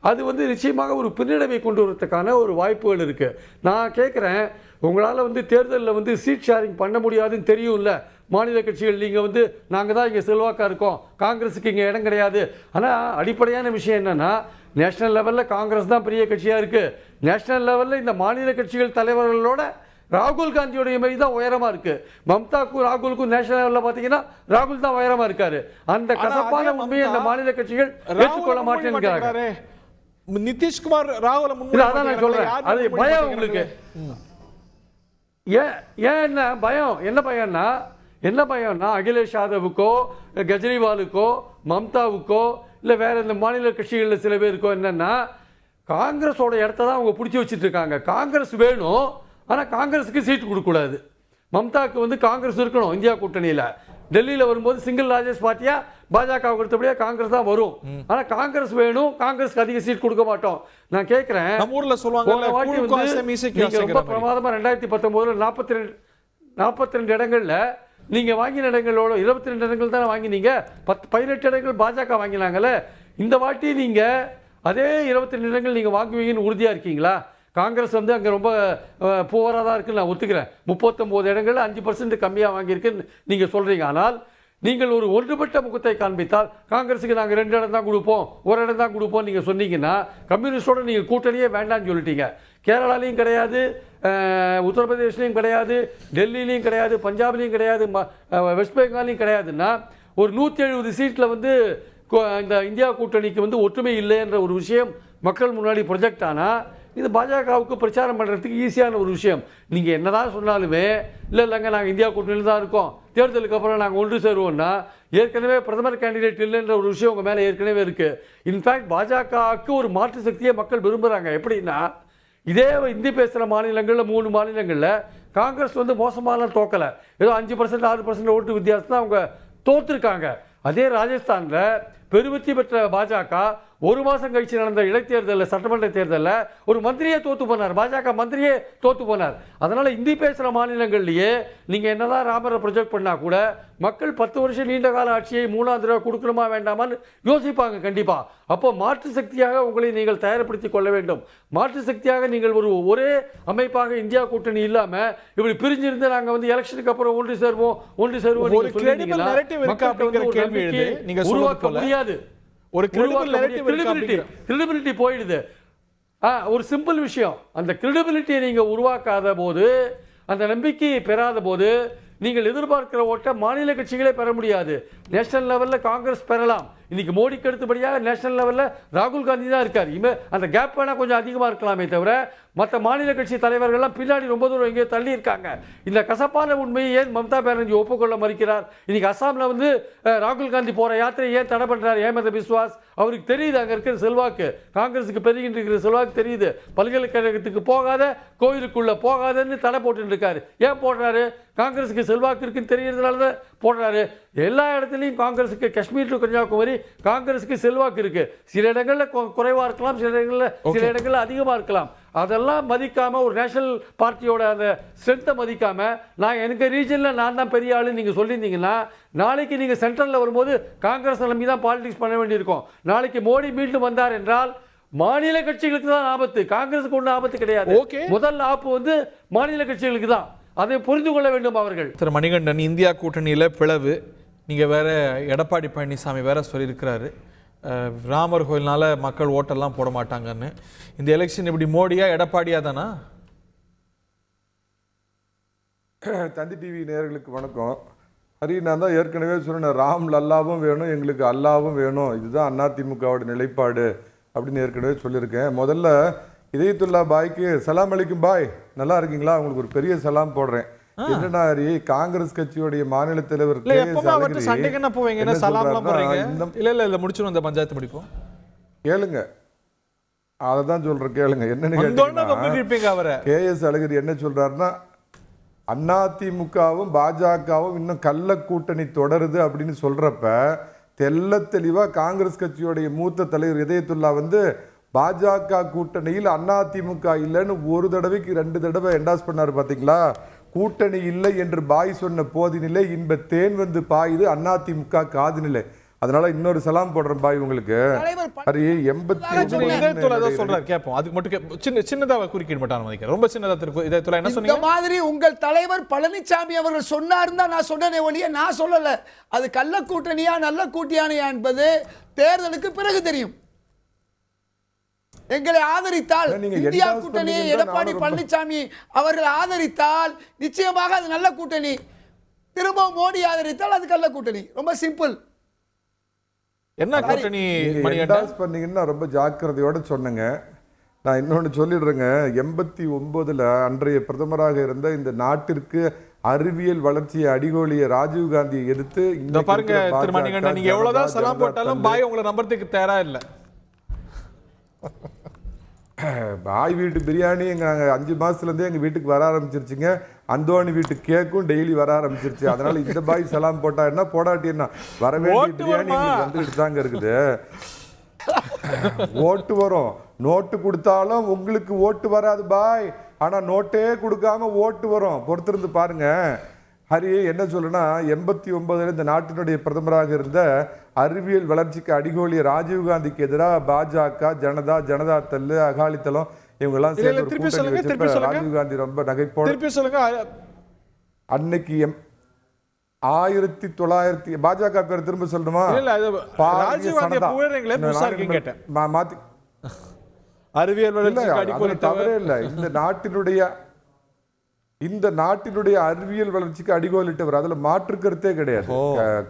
அது வந்து நிச்சயமாக ஒரு பின்னடைவை கொண்டு வரதுக்கான ஒரு வாய்ப்புகள் இருக்குது. நான் கேட்குறேன், உங்களால் வந்து தேர்தலில் வந்து சீட் ஷேரிங் பண்ண முடியாதுன்னு தெரியும்ல, மாநில கட்சிகள் நீங்கள் வந்து நாங்கள் தான் இங்கே செல்வாக்காக இருக்கோம், காங்கிரஸுக்கு இங்கே இடம் கிடையாது. ஆனால் அடிப்படையான விஷயம் என்னென்னா, நேஷனல் லெவலில் காங்கிரஸ் தான் பெரிய கட்சியாக இருக்குது. நேஷனல் லெவலில் இந்த மாநில கட்சிகள் தலைவர்களோட ராகுல் காந்தியோடைய மாதிரி தான் உயரமாக இருக்குது. மம்தாக்கும் ராகுலுக்கும் நேஷனல் லெவலில் பார்த்தீங்கன்னா ராகுல் தான் உயரமாக இருக்காரு. அந்த கசப்பான உண்மையை இந்த மாநில கட்சிகள் ஏற்றுக்கொள்ள மாட்டேங்கிறாங்க. நிதிஷ்குமார் ராகுல அதான் நான் சொல்றேன், அது பயம் உங்களுக்கு. ஏன் என்ன பயம்? என்ன பயம்னா அகிலேஷ் யாதவுக்கோ கெஜ்ரிவாலுக்கோ மம்தாவுக்கோ இல்லை வேற இந்த மாநில கட்சிகளில் சில பேருக்கோ என்னன்னா, காங்கிரஸோட இடத்த தான் அவங்க பிடிச்சி வச்சுட்டு இருக்காங்க. காங்கிரஸ் வேணும், ஆனால் காங்கிரஸுக்கு சீட்டு கொடுக்கக்கூடாது. மம்தாவுக்கு வந்து காங்கிரஸ் இருக்கணும் இந்தியா கூட்டணியில். டெல்லியில் வரும்போது சிங்கிள் லார்ஜஸ்ட் பார்ட்டியாக பாஜகவுக்கு அடுத்தபடியாக காங்கிரஸ் தான் வரும். ஆனால் காங்கிரஸ் வேணும், காங்கிரஸுக்கு அதிக சீட் கொடுக்க மாட்டோம். நான் கேட்குறேன், ரொம்ப பிரமாதமாக 2019 42 இடங்களில் நீங்கள் வாங்கின இடங்களோட 22 இடங்கள் தானே வாங்கினீங்க, 18 இடங்கள் பாஜக வாங்கினாங்கல்ல. இந்த வாட்டி நீங்கள் அதே 22 இடங்கள் நீங்கள் வாங்குவீங்கன்னு உறுதியாக இருக்கீங்களா? காங்கிரஸ் வந்து அங்கே ரொம்ப புவராக தான் இருக்குன்னு நான் ஒத்துக்கிறேன். 39 இடங்களில் 5% கம்மியாக வாங்கியிருக்குன்னு நீங்கள் சொல்கிறீங்க. ஆனால் நீங்கள் ஒரு ஒன்றுபட்ட முகத்தை காண்பித்தால், காங்கிரஸுக்கு நாங்கள் 2 இடம் தான் கொடுப்போம், 1 இடம் தான் கொடுப்போம் நீங்கள் சொன்னீங்கன்னா, கம்யூனிஸ்டோட நீங்கள் கூட்டணியே வேண்டாம்னு சொல்லிட்டீங்க. கேரளாலையும் கிடையாது, உத்தரப்பிரதேஷ்லையும் கிடையாது, டெல்லியிலையும் கிடையாது, பஞ்சாப்லையும் கிடையாது, வெஸ்ட் பெங்காலையும் கிடையாதுன்னா, ஒரு 170 சீட்டில் வந்து இந்த இந்தியா கூட்டணிக்கு வந்து ஒற்றுமை இல்லைன்ற ஒரு விஷயம் மக்கள் முன்னாடி ப்ரொஜெக்ட் ஆனால், இது பாஜகவுக்கு பிரச்சாரம் பண்ணுறதுக்கு ஈஸியான ஒரு விஷயம். நீங்கள் என்னதான் சொன்னாலுமே இல்லைங்க நாங்கள் இந்தியா கூட்டணியில் தான் இருக்கோம், தேர்தலுக்கு அப்புறம் நாங்கள் ஒன்று சேருவோம்னா, ஏற்கனவே பிரதமர் கேண்டிடேட் இல்லைன்ற ஒரு விஷயம் உங்கள் மேலே ஏற்கனவே இருக்குது. இன்ஃபேக்ட் பாஜகவுக்கு ஒரு மாற்று சக்தியை மக்கள் விரும்புகிறாங்க. எப்படின்னா, இதே இந்தி பேசுகிற மாநிலங்களில் 3 மாநிலங்களில் காங்கிரஸ் வந்து மோசமான தோக்கலை, ஏதோ 5% 6% ஓட்டு வித்தியாசம் தான் அவங்க தோற்றுருக்காங்க. அதே ராஜஸ்தானில் பெருவெற்றி பெற்ற பாஜக 1 மாதம் கழிச்சு நடந்த இடைத்தேர்தலில், சட்டமன்ற தேர்தலில் ஒரு மந்திரியே தோற்று போனார், பாஜக மந்திரியே தோற்று போனார். அதனால் இந்தி பேசுகிற மாநிலங்கள்லேயே நீங்கள் என்னதான் ராமரை ப்ரொஜெக்ட் பண்ணால் கூட மக்கள் 10 வருஷம் நீண்ட கால ஆட்சியை 3ஆவது தடவை கொடுக்கணுமா வேண்டாமான்னு யோசிப்பாங்க கண்டிப்பாக. அப்போ மாற்று சக்தியாக உங்களை நீங்கள் தயார்படுத்திக் கொள்ள வேண்டும். மாற்று சக்தியாக நீங்கள் ஒரே அமைப்பாக இந்தியா கூட்டணி இல்லாமல் இப்படி பிரிஞ்சிருந்து நாங்கள் வந்து எலெக்ஷனுக்கு அப்புறம் ஒன்று சேருவோம் உருவாக்க முடியாது. ஒரு கிரெடிபிலிட்டி போயிடுது. ஒரு சிம்பிள் விஷயம், அந்த கிரெடிபிலிட்டியை நீங்கள் உருவாக்காத போது, அந்த நம்பிக்கையை பெறாத போது, நீங்கள் எதிர்பார்க்கிற ஓட்டை மாநில கட்சிகளே பெற முடியாது. நேஷனல் லெவலில் காங்கிரஸ் பெறலாம். இன்னைக்கு மோடிக்கு அடுத்தபடியாக நேஷனல் லெவலில் ராகுல் காந்தி தான் இருக்கார். அந்த கேப் வேணால் கொஞ்சம் அதிகமாக இருக்கலாமே தவிர, மற்ற மாநில கட்சி தலைவர்கள்லாம் பின்னாடி ரொம்ப தூரம் எங்கேயோ தள்ளி இருக்காங்க. இந்த கசப்பான உண்மையை ஏன் மம்தா பானர்ஜி ஒப்புக்கொள்ள மறுக்கிறார்? இன்னைக்கு அசாமில் வந்து ராகுல் காந்தி போகிற யாத்திரை ஏன் தடை பண்ணுறார் ஹேமந்த பிஸ்வாஸ்? அவருக்கு தெரியுது அங்கே இருக்கிற செல்வாக்கு, காங்கிரஸுக்கு பெருகின்ற இருக்கிற செல்வாக்கு தெரியுது. பல்கலைக்கழகத்துக்கு போகாத, கோயிலுக்குள்ளே போகாதன்னு தடை போட்டு இருக்காரு. ஏன் போடுறாரு? காங்கிரஸுக்கு செல்வாக்கு இருக்குன்னு தெரியறதுனால தான் போடுறாரு. எல்லா இடத்துலையும் காங்கிரஸுக்கு, காஷ்மீர் டு கன்னியாகுமரி காங்கிரஸுக்கு செல்வாக்கு இருக்கு. சில இடங்களில் குறைவாக இருக்கலாம், சில இடங்களில் அதிகமாக இருக்கலாம். அதெல்லாம் மதிக்காம, ஒரு நேஷனல் பார்ட்டியோட அந்த ஸ்ட்ரென்த்தை மதிக்காம, நான் எனக்கு ரீஜனில் நான் தான் பெரிய ஆளு நீங்கள் சொல்லியிருந்தீங்கன்னா, நாளைக்கு நீங்கள் சென்ட்ரலில் வரும்போது காங்கிரஸ் நம்பி தான் பாலிடிக்ஸ் பண்ண வேண்டியிருக்கும். நாளைக்கு மோடி மீண்டும் வந்தார் என்றால் மாநில கட்சிகளுக்கு தான் ஆபத்து, காங்கிரஸுக்கு ஒன்றும் ஆபத்து கிடையாது. முதல் ஆப்பு வந்து மாநில கட்சிகளுக்கு தான். அதை புரிந்து கொள்ள வேண்டும் அவர்கள். திரு மணிகண்டன், இந்தியா கூட்டணியில் பிளவு, நீங்கள் வேற எடப்பாடி பழனிசாமி வேற சொல்லியிருக்கிறாரு, ராமர் கோயில்னால மக்கள் ஓட்டெல்லாம் போட மாட்டாங்கன்னு. இந்த எலெக்ஷன் இப்படி மோடியா எடப்பாடியா தானா? தந்தி டிவி நேயர்களுக்கு வணக்கம். ஹரி, நான் தான் ஏற்கனவே சொன்னேன், ராம் லல்லாவும் வேணும், எங்களுக்கு அல்லாவும் வேணும், இதுதான் அதிமுகவோட நிலைப்பாடு அப்படின்னு ஏற்கனவே சொல்லியிருக்கேன். முதல்ல இதயத்துல்லா பாய்க்கு சலாம் அலைக்கும் பாய், நல்லா இருக்கீங்களா? உங்களுக்கு ஒரு பெரிய சலாம் போடுறேன். என்னன்னா ஹரி, காங்கிரஸ் கட்சியோடைய மாநில தலைவர் முடிச்சிடும், இந்த பஞ்சாயத்து முடிப்போம். கேளுங்க. அதை தான் சொல்றேன் கேளுங்க. என்னன்னு வந்தோடனே வம்பு கேட்டீங்கன்னா, இழுப்பீங்க அவரை. KS அழகிரி என்ன சொல்றாருன்னா, அதிமுகவும் பாஜகவும் இன்னும் கள்ள கூட்டணி தொடருது அப்படின்னு சொல்றப்ப தெள்ள தெளிவா காங்கிரஸ் கட்சியுடைய மூத்த தலைவர் இதயத்துல்லா வந்து பாஜக கூட்டணியில் அதிமுக இல்லைன்னு ஒரு தடவைக்கு 2 தடவை என்டாஸ் பண்ணாரு. பாத்தீங்களா? கூட்டணி இல்லை என்று பாய் சொன்ன போதினிலே இன்ப தேன் வந்து பாயுது அதிமுக காதினிலே. அதனால இன்னொரு சலாம் போடுறேன் பாய் உங்களுக்கு. தலைவர் ஹரி 89 இதயத்துல்லா தான் சொல்றாரு, கேட்போம். அதுக்கு மட்டும் சின்னதா குறுக்கிட மாட்டான் நினைக்கிறேன். ரொம்ப சின்னதா இதயத்துல்லா என்ன இந்த சொன்னீங்க? மாதிரி உங்கள் தலைவர் பழனிசாமி அவர்கள் சொன்னாருன்னு தான் நான் சொன்னேனே ஒழிய நான் சொல்லல. அது கள்ள கூட்டணியா நல்ல கூட்டணியா என்பது தேர்தலுக்கு பிறகு தெரியும். எங்களை ஆதரித்தால் நீங்க இந்தியா endorse கூட்டணியை பண்ணீங்கன்னா எடப்பாடி நானும் பழனிசாமி அவர்கள் ஆதரித்தால் நிச்சயமாக அது நல்ல கூட்டணி. திரும்ப மோடி ஆதரித்தால் அது கள்ள கூட்டணி. ரொம்ப சிம்பிள். என்ன கூட்டணி நீங்க மணிகண்டன்? endorse பண்ணீங்கன்னா ரொம்ப ஜாக்கிரதையோட சொன்னேங்க. நான் இன்னொன்னு சொல்லிடுறேங்க. 89ல் அன்றைய பிரதமராக இருந்த இந்த நாட்டிற்கு அறிவியல் வளர்ச்சியை அடிகோலிய ராஜீவ் காந்தியை எதிர்த்து இந்த பாருங்க திரு மணிகண்டன், நீங்க எவ்வளவுதான் சலாம் போட்டாலும் பாய் உங்களை நம்புறதுக்கு தயாரா இல்ல. பாய் வீட்டு பிரியாணி நாங்க 5 மாசத்துல இருந்தே எங்க வீட்டுக்கு வர ஆரம்பிச்சிருச்சுங்க. அந்தோணி வீட்டு கேக்கும் டெய்லி வர ஆரம்பிச்சிருச்சு. அதனால இந்த பாய் சலாம் போட்டா என்ன போடாட்டி என்ன, வர வேண்டிய ஓட்டு பிரியாணி வருமா? வந்துட்டு தாங்க இருக்குது. ஓட்டு வரும். நோட்டு கொடுத்தாலும் உங்களுக்கு ஓட்டு வராது பாய். ஆனா நோட்டே கொடுக்காம ஓட்டு வரும். பொறுத்திருந்து பாருங்க. ஹரி என்ன சொல்லுன்னா, 89ல் இந்த நாட்டினுடைய பிரதமராக இருந்த அறிவியல் வளர்ச்சிக்கு அடிகோலிய ராஜீவ்காந்திக்கு எதிராக பாஜக, ஜனதா தள், அகாலிதளம் இவங்க எல்லாம் சேர்ந்து ஒரு திருப்பி கூட்டணி சொல்லுங்க, வச்சப்ப திருப்பி சொல்லுங்க. ராஜீவ்காந்தி ரொம்ப நகைப்போட திருப்பி சொல்லுங்க. அன்னைக்கு 1900 பாஜக பேர் திரும்ப சொல்லணுமா? இல்ல, அது ராஜீவ் காந்தியை புகழறீங்களே, புதுசா இருக்குன்னு கேட்டேன். மாத்தி அறிவியல் இல்ல, வளர்ச்சிக்கு அதுல அடிக்கோலித்தவர். தவறே இல்ல. இந்த நாட்டினுடைய அறிவியல் வளர்ச்சிக்கு அடிகோலிட்டவர். அதுல மாற்று கருத்தே கிடையாது.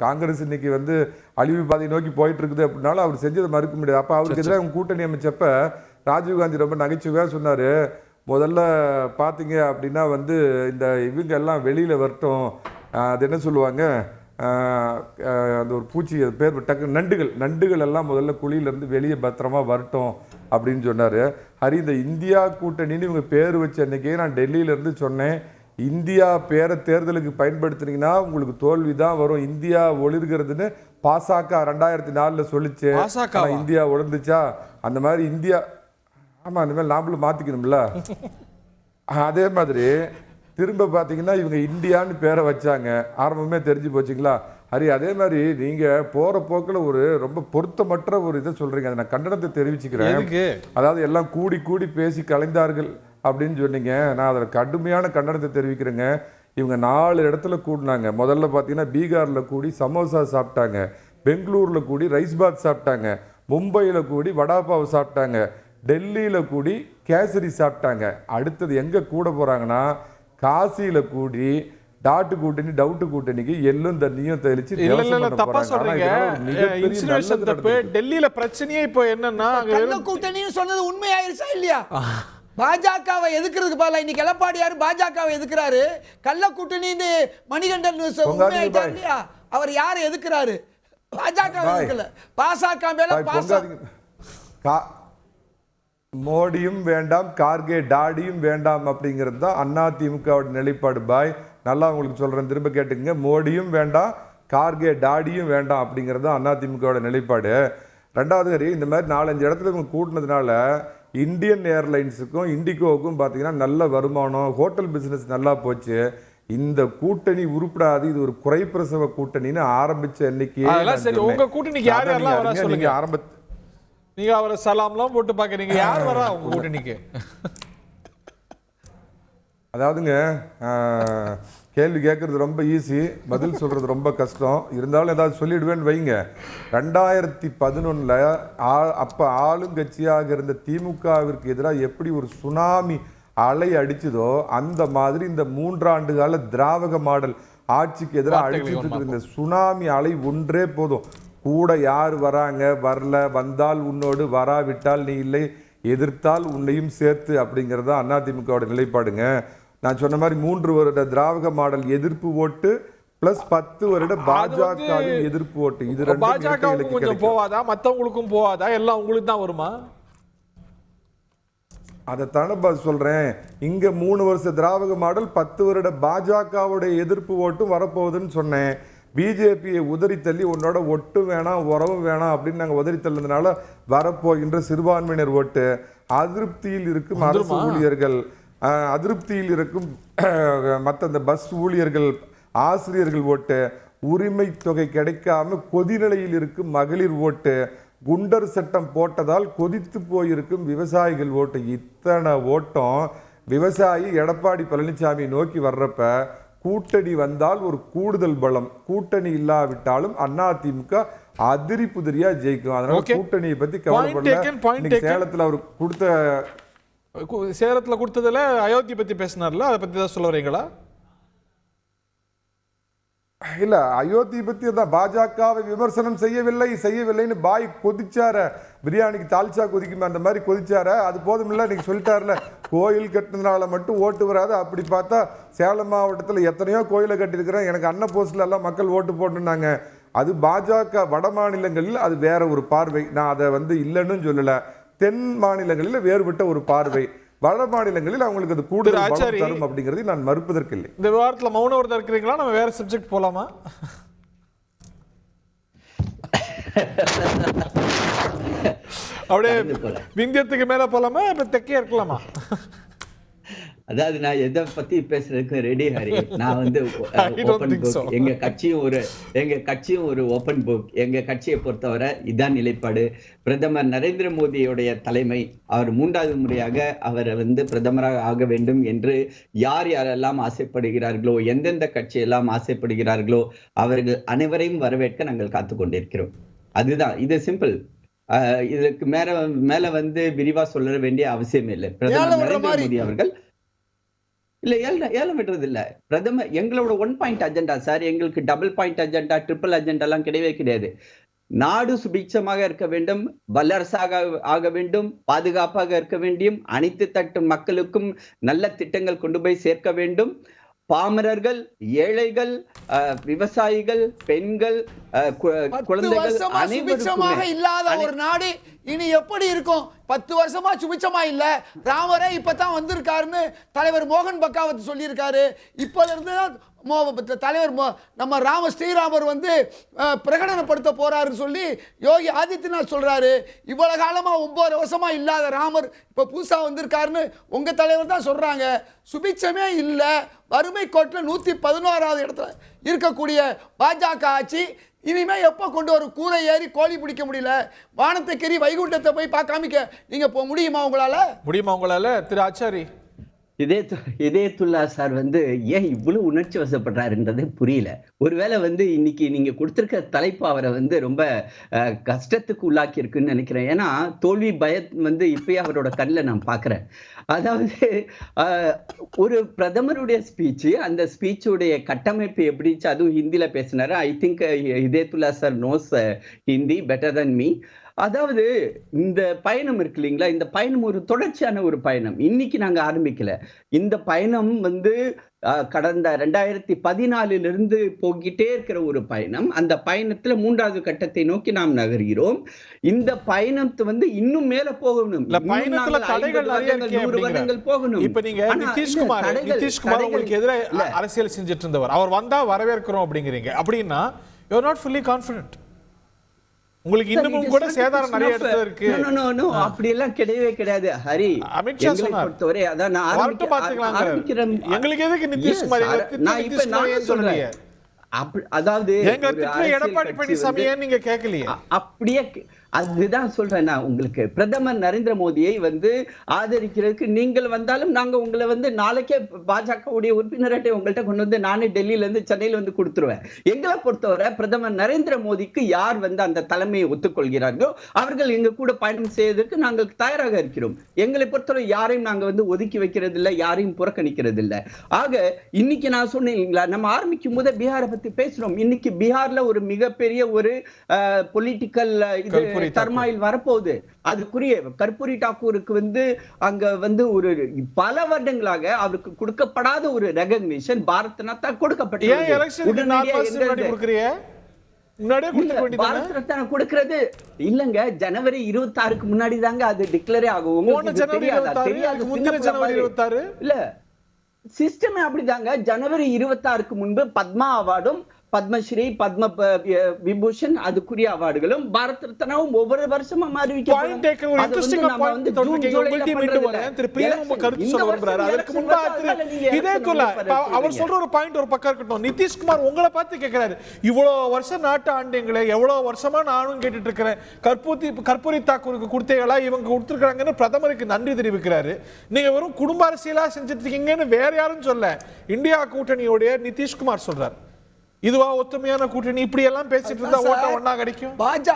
காங்கிரஸ் இன்னைக்கு வந்து அழிவு பாதை நோக்கி போயிட்டு இருக்குது அப்படின்னாலும் அவர் செஞ்சதை மறுக்க முடியாது. அப்ப அவருக்கு எதிராக அவங்க கூட்டணி அமைச்சப்ப ராஜீவ்காந்தி ரொம்ப நகைச்சுவையா சொன்னாரு, முதல்ல பாத்தீங்க அப்படின்னா வந்து இந்த இவங்க எல்லாம் வெளியில வரட்டும், அது என்ன சொல்லுவாங்க, அந்த ஒரு பூச்சி, அது பேர் டக்கு நண்டுகள் எல்லாம் முதல்ல குழியிலேருந்து வெளியே பத்திரமா வரட்டும் அப்படின்னு சொன்னார். ஹரி, இந்த இந்தியா கூட்டணின்னு இவங்க பேர் வச்ச அன்னைக்கே நான் டெல்லியிலேருந்து சொன்னேன், இந்தியா பேரை தேர்தலுக்கு பயன்படுத்துனீங்கன்னா உங்களுக்கு தோல்வி தான் வரும், இந்தியா ஒளிர்கிறதுன்னு பாசக 2004 சொல்லிச்சு. இந்தியா ஒளிர்ந்துச்சா? அந்த மாதிரி இந்தியா, ஆமா, இந்த மாதிரி நாமளும் மாற்றிக்கணும்ல. அதே மாதிரி திரும்ப பார்த்தீங்கன்னா இவங்க இந்தியான்னு பேரை வச்சாங்க. ஆரம்பமே தெரிஞ்சு போச்சுங்களா ஹரி? அதே மாதிரி நீங்க போற போக்கில் ஒரு ரொம்ப பொருத்தமற்ற ஒரு இதை சொல்றீங்க. அதை நான் கண்டனத்தை தெரிவிச்சுக்கிறேன். அதாவது எல்லாம் கூடி பேசி கலைந்தார்கள் அப்படின்னு சொன்னீங்க. நான் அதில் கடுமையான கண்டனத்தை தெரிவிக்கிறேங்க. இவங்க 4 இடத்துல கூடினாங்க. முதல்ல பார்த்தீங்கன்னா பீகாரில் கூடி சமோசா சாப்பிட்டாங்க, பெங்களூரில் கூடி ரைஸ் பாத் சாப்பிட்டாங்க, மும்பையில் கூடி வடாபாவை சாப்பிட்டாங்க, டெல்லியில் கூடி கேசரி சாப்பிட்டாங்க. அடுத்தது எங்கே கூட போகிறாங்கன்னா காசியில கூடி டாட்டு கூட்டணி டவுட்டு கூட்டணிக்கு எள்ளும் தண்ணியும் தெளிச்சு தப்பா சொல்றீங்க. டெல்லியில பிரச்சனையே இப்போ என்னன்னா, கூட்டணின்னு சொன்னது உண்மையாயிருச்சா இல்லையா? பாஜகவை எதுக்குறதுக்கு பதிலா இன்னைக்கு எடப்பாடியார் பாஜகவை எதுக்குறாரு. கள்ள கூட்டணின்னு மணிகண்டன் உண்மையாயிட்டா இல்லையா? அவர் யாரை எதுக்குறாரு? பாஜக எதுக்கல, பாசக மேல பாசக. மோடியும் வேண்டாம், கார்கே டாடியும் வேண்டாம் அப்படிங்கிறது தான் அதிமுகவோட நிலைப்பாடு பாய். நல்லா உங்களுக்கு சொல்றேன், திரும்ப கேட்டுங்க. மோடியும் வேண்டாம், கார்கே டாடியும் வேண்டாம் அப்படிங்கிறது தான் அதிமுகவோட நிலைப்பாடு. ரெண்டாவது, இந்த மாதிரி 4-5 இடத்துல இவங்க கூட்டினதுனால இந்தியன் ஏர்லைன்ஸுக்கும் இண்டிகோவுக்கும் பார்த்தீங்கன்னா நல்ல வருமானம், ஹோட்டல் பிசினஸ் நல்லா போச்சு. இந்த கூட்டணி உருப்படாது, இது ஒரு குறைப்பிரசவ கூட்டணின்னு ஆரம்பிச்ச அன்னைக்கு உங்க கூட்டணிக்கு யார் யாரெல்லாம் வரா சொல்லுங்க. நீங்க அவரை சலாம்லாம் போட்டு பாக்குறீங்க, யார் வரா உங்க கூட்டணிக்கு? அதாவதுங்க, கேள்வி கேட்கறது ரொம்ப ஈஸி, பதில் சொல்றது ரொம்ப கஷ்டம். இருந்தாலும் ஏதாவது சொல்லிடுவேன்னு வைங்க. 2011 அப்ப ஆளுங்கட்சியாக இருந்த திமுகவிற்கு எதிராக எப்படி ஒரு சுனாமி அலை அடிச்சதோ அந்த மாதிரி இந்த 3 ஆண்டு கால திராவிட மாடல் ஆட்சிக்கு எதிராக அடிச்சுட்டு இருக்கிற இந்த சுனாமி அலை ஒன்றே போதும். கூட யார் வராங்க, வரல, வந்தால் உன்னோடு, வராவிட்டால் நீ இல்லை, எதிர்த்தால் உன்னையும் சேர்த்து அப்படிங்கிறது தான் அதிமுகவோட நிலைப்பாடுங்க. நான் சொன்ன மாதிரி 3 வருட திராவிட மாடல் எதிர்ப்பு ஓட்டு பிளஸ் 10 வருட பாஜக எதிர்ப்பு ஓட்டு, இது ரெண்டும் பாஜக கொஞ்சம் போவாதா, மற்றவங்களுக்கும் போவாதா, எல்லாம் உங்களுக்கு தான் வருமா? அதைத்தானே சொல்றேன். இங்க 3 வருஷ திராவிட மாடல் 10 வருட பாஜகவுடைய எதிர்ப்பு ஓட்டும் வரப்போகுதுன்னு சொன்னேன். பிஜேபியை உதறி தள்ளி உன்னோட ஒட்டு வேணாம் உறவு வேணாம் அப்படின்னு நாங்கள் உதறி தள்ளதுனால வரப்போகின்ற சிறுபான்மையினர் ஓட்டு, அதிருப்தியில் இருக்கும் அரசு ஊழியர்கள், அதிருப்தியில் இருக்கும் மற்ற இந்த பஸ் ஊழியர்கள், ஆசிரியர்கள் ஓட்டு, உரிமை தொகை கிடைக்காம கொதிநிலையில் இருக்கும் மகளிர் ஓட்டு, குண்டர் சட்டம் போட்டதால் கொதித்து போயிருக்கும் விவசாயிகள் ஓட்டு, இத்தனை ஓட்டம் விவசாயி எடப்பாடி பழனிசாமி நோக்கி வர்றப்ப கூட்டணி வந்தால் ஒரு கூடுதல் பலம், கூட்டணி இல்லாவிட்டாலும் அதிமுக அதிரி புதிரியா ஜெயிக்கும். அதனால கூட்டணியை பத்தி கவலைப்படல. சேலத்துல அவர் சேலத்துல கொடுத்ததுல அயோத்தி பத்தி பேசினார்ல, அதை பத்தி தான் சொல்ல வரீங்களா? இல்ல, அயோத்தி பத்தி தான் பாஜகவை விமர்சனம் செய்யவில்லைன்னு பாய் கொதிச்சார, பிரியாணிக்கு தால்ச்சா கொதிக்குமே அந்த மாதிரி கொதிச்சார. அது போதும் இல்ல, நீங்க சொல்லிட்டாருல கோயில் கட்டினதுனால மட்டும் ஓட்டு வராது. அப்படி பார்த்தா சேலம் மாவட்டத்தில் எத்தனையோ கோயிலை கட்டியிருக்கிறேன், எனக்கு அன்ன போஸ்ட்ல எல்லாம் மக்கள் ஓட்டு போட்டுனாங்க. அது பாஜக வட மாநிலங்களில் அது வேற ஒரு பார்வை, நான் அதை இல்லைன்னு சொல்லல. தென் மாநிலங்களில் வேறுபட்ட ஒரு பார்வை, வட மாநிலங்களில் அவங்களுக்கு அது கூடுதல் பலம் தரும் அப்படிங்கிறது நான் மறுப்பதற்கு இல்லை. இந்த விவாதத்தில் மௌன விரதம் இருக்கிறீங்களா? நம்ம வேற சப்ஜெக்ட் போலாமா? அப்படியே விந்தியத்துக்கு மேல போலாமா, இப்ப தெற்கே இருக்கலாமா? அதாவது நான் எதை பத்தி பேசுறதுக்கு ரெடி ஹரி. நான் ஓபன் புக். எங்க கட்சியும் ஒரு ஓபன் புக். எங்க கட்சியை பொறுத்தவரை இதான் நிலைப்பாடு. பிரதமர் நரேந்திர மோடியுடைய தலைமை, அவர் 3வது முறையாக அவர் பிரதமராக ஆக வேண்டும் என்று யாரெல்லாம் ஆசைப்படுகிறார்களோ, எந்தெந்த கட்சியெல்லாம் ஆசைப்படுகிறார்களோ அவர்கள் அனைவரையும் வரவேற்க நாங்கள் காத்து கொண்டிருக்கிறோம். அதுதான், இது சிம்பிள். இதற்கு மேல விரிவா சொல்ல வேண்டிய அவசியம் இல்லை. பிரதமர் நரேந்திர மோடி அவர்கள் இல்ல ஏலம் விடுறது இல்ல. பிரதமர் எங்களோட 1 பாயிண்ட் அஜெண்டா சார். எங்களுக்கு double point agenda, triple agenda எல்லாம் கிடையவே கிடையாது. நாடு சுபிட்சமாக இருக்க வேண்டும், வல்லரசாக ஆக வேண்டும், பாதுகாப்பாக இருக்க வேண்டும், அனைத்து தட்டு மக்களுக்கும் நல்ல திட்டங்கள் கொண்டு போய் சேர்க்க வேண்டும். பாமரர்கள், ஏழைகள், விவசாயிகள், பெண்கள், குழந்தைகள் சுபிட்சமாக இல்லாத ஒரு நாடு இனி எப்படி இருக்கும்? 10 வருஷமா சுபிட்சமா இல்ல. ராமரே இப்பதான் வந்திருக்காருன்னு தலைவர் மோகன் பகாவத் சொல்லியிருக்காரு. இப்போது இருந்து தலைவர் நம்ம ஸ்ரீராமர் பிரகடனப்படுத்த போறாருன்னு சொல்லி யோகி ஆதித்யநாத் சொல்றாரு. இவ்வளவு காலமா 9 வருஷமா இல்லாத ராமர் இப்ப புதுசா வந்திருக்காருன்னு உங்க தலைவர் தான் சொல்றாங்க. சுபிட்சமே இல்ல. வறுமை கோட்டில் 111வது இடத்துல இருக்கக்கூடிய பாஜக ஆட்சி இனிமே எப்போ கொண்டு வரும்? கூரை ஏறி கோழி பிடிக்க முடியல, வானத்தை கறி வைகுண்டத்தை போய் பார்க்காமிக்க நீங்க முடியுமா உங்களால? திரு ஆச்சாரி, இதயத்துல்லா சார் ஏன் இவ்வளவு உணர்ச்சி வசப்படுறாருன்றது புரியல. ஒருவேளை இன்னைக்கு நீங்க கொடுத்திருக்க தலைப்பு அவரை ரொம்ப கஷ்டத்துக்கு உள்ளாக்கி இருக்குன்னு நினைக்கிறேன். ஏன்னா தோல்வி பயம் இப்பயே அவரோட கண்ணில் நான் பார்க்கிறேன். அதாவது ஒரு பிரதமருடைய ஸ்பீச், அந்த ஸ்பீச்சுடைய கட்டமைப்பு எப்படி, அதுவும் ஹிந்தியில பேசினாரு. I think Hidayatullah sir knows Hindi better than me. அதாவது இந்த பயணம் இருக்கு இல்லைங்களா, இந்த பயணம் ஒரு தொடர்ச்சியான ஒரு பயணம். இன்னைக்கு நாங்க ஆரம்பிக்கல. இந்த பயணம் கடந்த 2014 போகிட்டே இருக்கிற ஒரு பயணம். அந்த பயணத்துல 3வது கட்டத்தை நோக்கி நாம் நகர்கிறோம். இந்த பயணத்தை இன்னும் மேல போகணும். போகணும். இப்ப நீங்க நிதிஷ்குமார் உங்களுக்கு எதிராக அரசியல் செஞ்சுட்டு இருந்தவர், அவர் வந்தா வரவேற்கிறோம் அப்படிங்கிறீங்க. அப்படின்னா you are not fully confident. உங்களுக்கு இன்னமும் கூட சேதாரம் நிறைய இடத்துல இருக்கு. அப்படி எல்லாம் கிடையவே கிடையாது ஹரி. அமித்ஷா பொறுத்தவரை அதான் நான் ஆரம்பிக்கிறேன். எங்களுக்கு எதுக்கு நிதிஷ்குமார்? நான் இப்ப நான் சொல்றேன். அதாவது எடப்பாடி பழனிசாமி நீங்க கேட்கலையே. அப்படியே அதுதான் சொல்றேன் நான் உங்களுக்கு. பிரதமர் நரேந்திர மோடியை ஆதரிக்கிறதுக்கு நீங்கள் வந்தாலும் நாங்க உங்களை நாளைக்கே பாஜகவுடைய உறுப்பினர்கிட்ட உங்கள்கிட்ட கொண்டு நானே டெல்லியில இருந்து சென்னையில கொடுத்துருவேன். எங்களை பொறுத்தவரை பிரதமர் நரேந்திர மோடிக்கு யார் அந்த தலைமையை ஒத்துக்கொள்கிறார்களோ அவர்கள் எங்க கூட பயணம் செய்வதற்கு நாங்கள் தயாராக இருக்கிறோம். எங்களை பொறுத்தவரை யாரையும் நாங்க ஒதுக்கி வைக்கிறது இல்லை, யாரையும் புறக்கணிக்கிறது இல்லை. ஆக இன்னைக்கு நான் சொன்னீங்களா, நம்ம ஆரம்பிக்கும் போது பீகாரை பத்தி பேசுறோம். இன்னைக்கு பீகார்ல ஒரு மிகப்பெரிய ஒரு பொலிட்டிக்கல் இது தர்மாயில் வரப்போகுது. அதுக்குரிய கற்பூரி டாக்கூருக்கு அங்க ஒரு பல வருடங்களாக அவருக்கு கொடுக்கப்படாத ஒரு ரெகக்னிஷன் பாரத் நாட்டா கொடுக்கப்பட்டது. முன்னாடியே கொடுக்க வேண்டியது. பாரத் ரத்னா கொடுக்கிறது இல்லங்க, ஜனவரி 26க்கு முன்னாடி தாங்க அது டிக்ளேர் ஆகும். ஜனவரி 26 முந்தின ஜனவரி 26 இல்ல, சிஸ்டமே அப்படிதாங்க. ஜனவரி 26க்கு முன்பு பத்மா அவார்டும் பத்மஸ்ரீ பத்ம விபூஷன் அதுக்குரிய அவார்டுகளும் பாரத் ரத்னாவும் ஒவ்வொரு வருஷமும் அவர் சொல்ற ஒரு பாயிண்ட் ஒரு பக்கம் இருக்கட்டும். நிதிஷ்குமார் உங்களை பார்த்து கேட்கிறாரு, இவ்வளவு வருஷம் நாட்டு ஆண்டீங்களே, எவ்வளவு வருஷமா நானும் கேட்டுட்டு இருக்கிறேன், கற்பூரி தாக்கூருக்கு கொடுத்தீங்களா, இவங்க கொடுத்துருக்காங்கன்னு பிரதமருக்கு நன்றி தெரிவிக்கிறாரு. நீங்க வெறும் குடும்ப அரசியலா செஞ்சுட்டு இருக்கீங்கன்னு வேற யாரும் சொல்ல, இந்தியா கூட்டணியோடைய நிதிஷ்குமார் சொல்றாரு. இதுவா ஒத்துமையான கூட்டணி? இப்படி எல்லாம் பேசிட்டு இருந்தா ஓட்ட ஒண்ணா கிடைக்கும்? பாஜக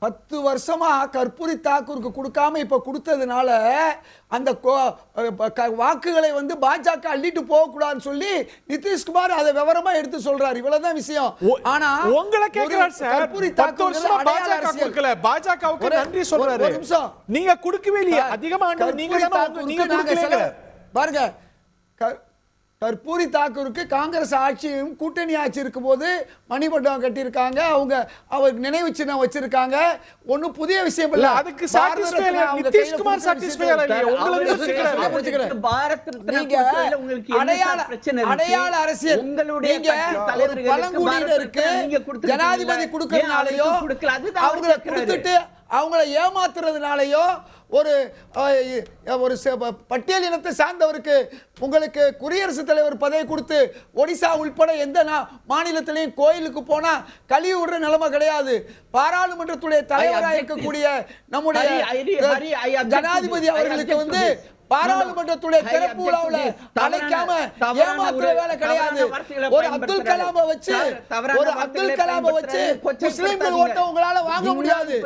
10 வருஷமா கற்பூரி தாக்கூருக்கு கொடுக்காம இப்ப கொடுத்ததுனால அந்த வாக்குகளை வந்து பாஜக அள்ளிட்டு போக கூடாதுன்னு சொல்லி நிதிஷ்குமார் அதை விவரமா எடுத்து சொல்றாரு. இவ்வளவுதான் விஷயம். ஆனா உங்களை கேக்குறாரு சார், கற்பூரி தாக்கூர் பாஜக கொடுக்கல, பாஜகவுக்கு நன்றி சொல்றாரு. நீங்க கொடுக்கவே இல்லையா? அதிகமா நீங்க பாருங்க, கற்பூரி தாக்கூருக்கு காங்கிரஸ் ஆட்சியும் கூட்டணி ஆட்சி இருக்கும் போது மணிமண்டபம் கட்டியிருக்காங்க, அவங்க அவருக்கு நினைவு சின்னம் வச்சிருக்காங்க. ஒன்னும் புதிய விஷயம் இல்ல. அதுக்கு நிதிஷ்குமார் சாட்டிஸ்ஃபை இல்லையா? அடையாள அரசியல் பழங்குடியினருக்கு ஜனாதிபதி கொடுக்கறதுனாலயோ அவங்களை கொடுத்துட்டு அவங்களை ஏமாத்துறதுனாலயோ ஒரு பட்டியல் இனத்தை சார்ந்தவருக்கு உங்களுக்கு குடியரசுத் தலைவர் பதவி கொடுத்து ஒடிசா உள்பட எந்த மாநிலத்திலையும் கோயிலுக்கு போனா கழுவி விடுற நிலைமை கிடையாது. பாராளுமன்றத்துடைய தலைவராக இருக்கக்கூடிய நம்முடைய ஜனாதிபதி அவர்களுக்கு வந்து பாராளுமன்றத்துடைய திறப்பு விழாவுல அழைக்காம ஏமாத்துற வேலை கிடையாது. ஒரு அப்துல் கலாமை வச்சு முஸ்லிம்கள் ஓட்ட உங்களால வாங்க முடியாது.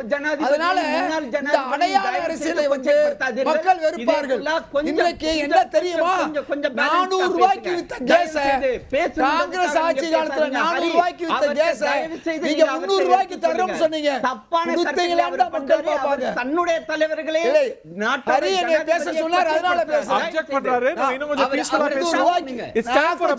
அதனால இந்த அடையாள அரசியலை வந்து மக்கள் வெறுப்பார்கள். இன்றைக்கு என்ன தெரியுமா, 400 ரூபாய்க்கு வித்த கேஸ காங்கிரஸ் ஆட்சி காலத்துல 400 ரூபாய்க்கு வித்த கேஸ நீங்க 300 ரூபாய்க்கு தர்றோம்னு சொன்னீங்க. கொடுத்தீங்களான்னு மக்கள் பார்ப்பாங்க. தன்னுடைய தலைவர்களே நாட்டு பேச சொன்னார். அதனால அப்ஜெக்ட் பண்றாரு. நான் இன்னும் கொஞ்சம் பீஸ்ஃபுல்லா பேசுறேன். இட்ஸ் டைம் ஃபார்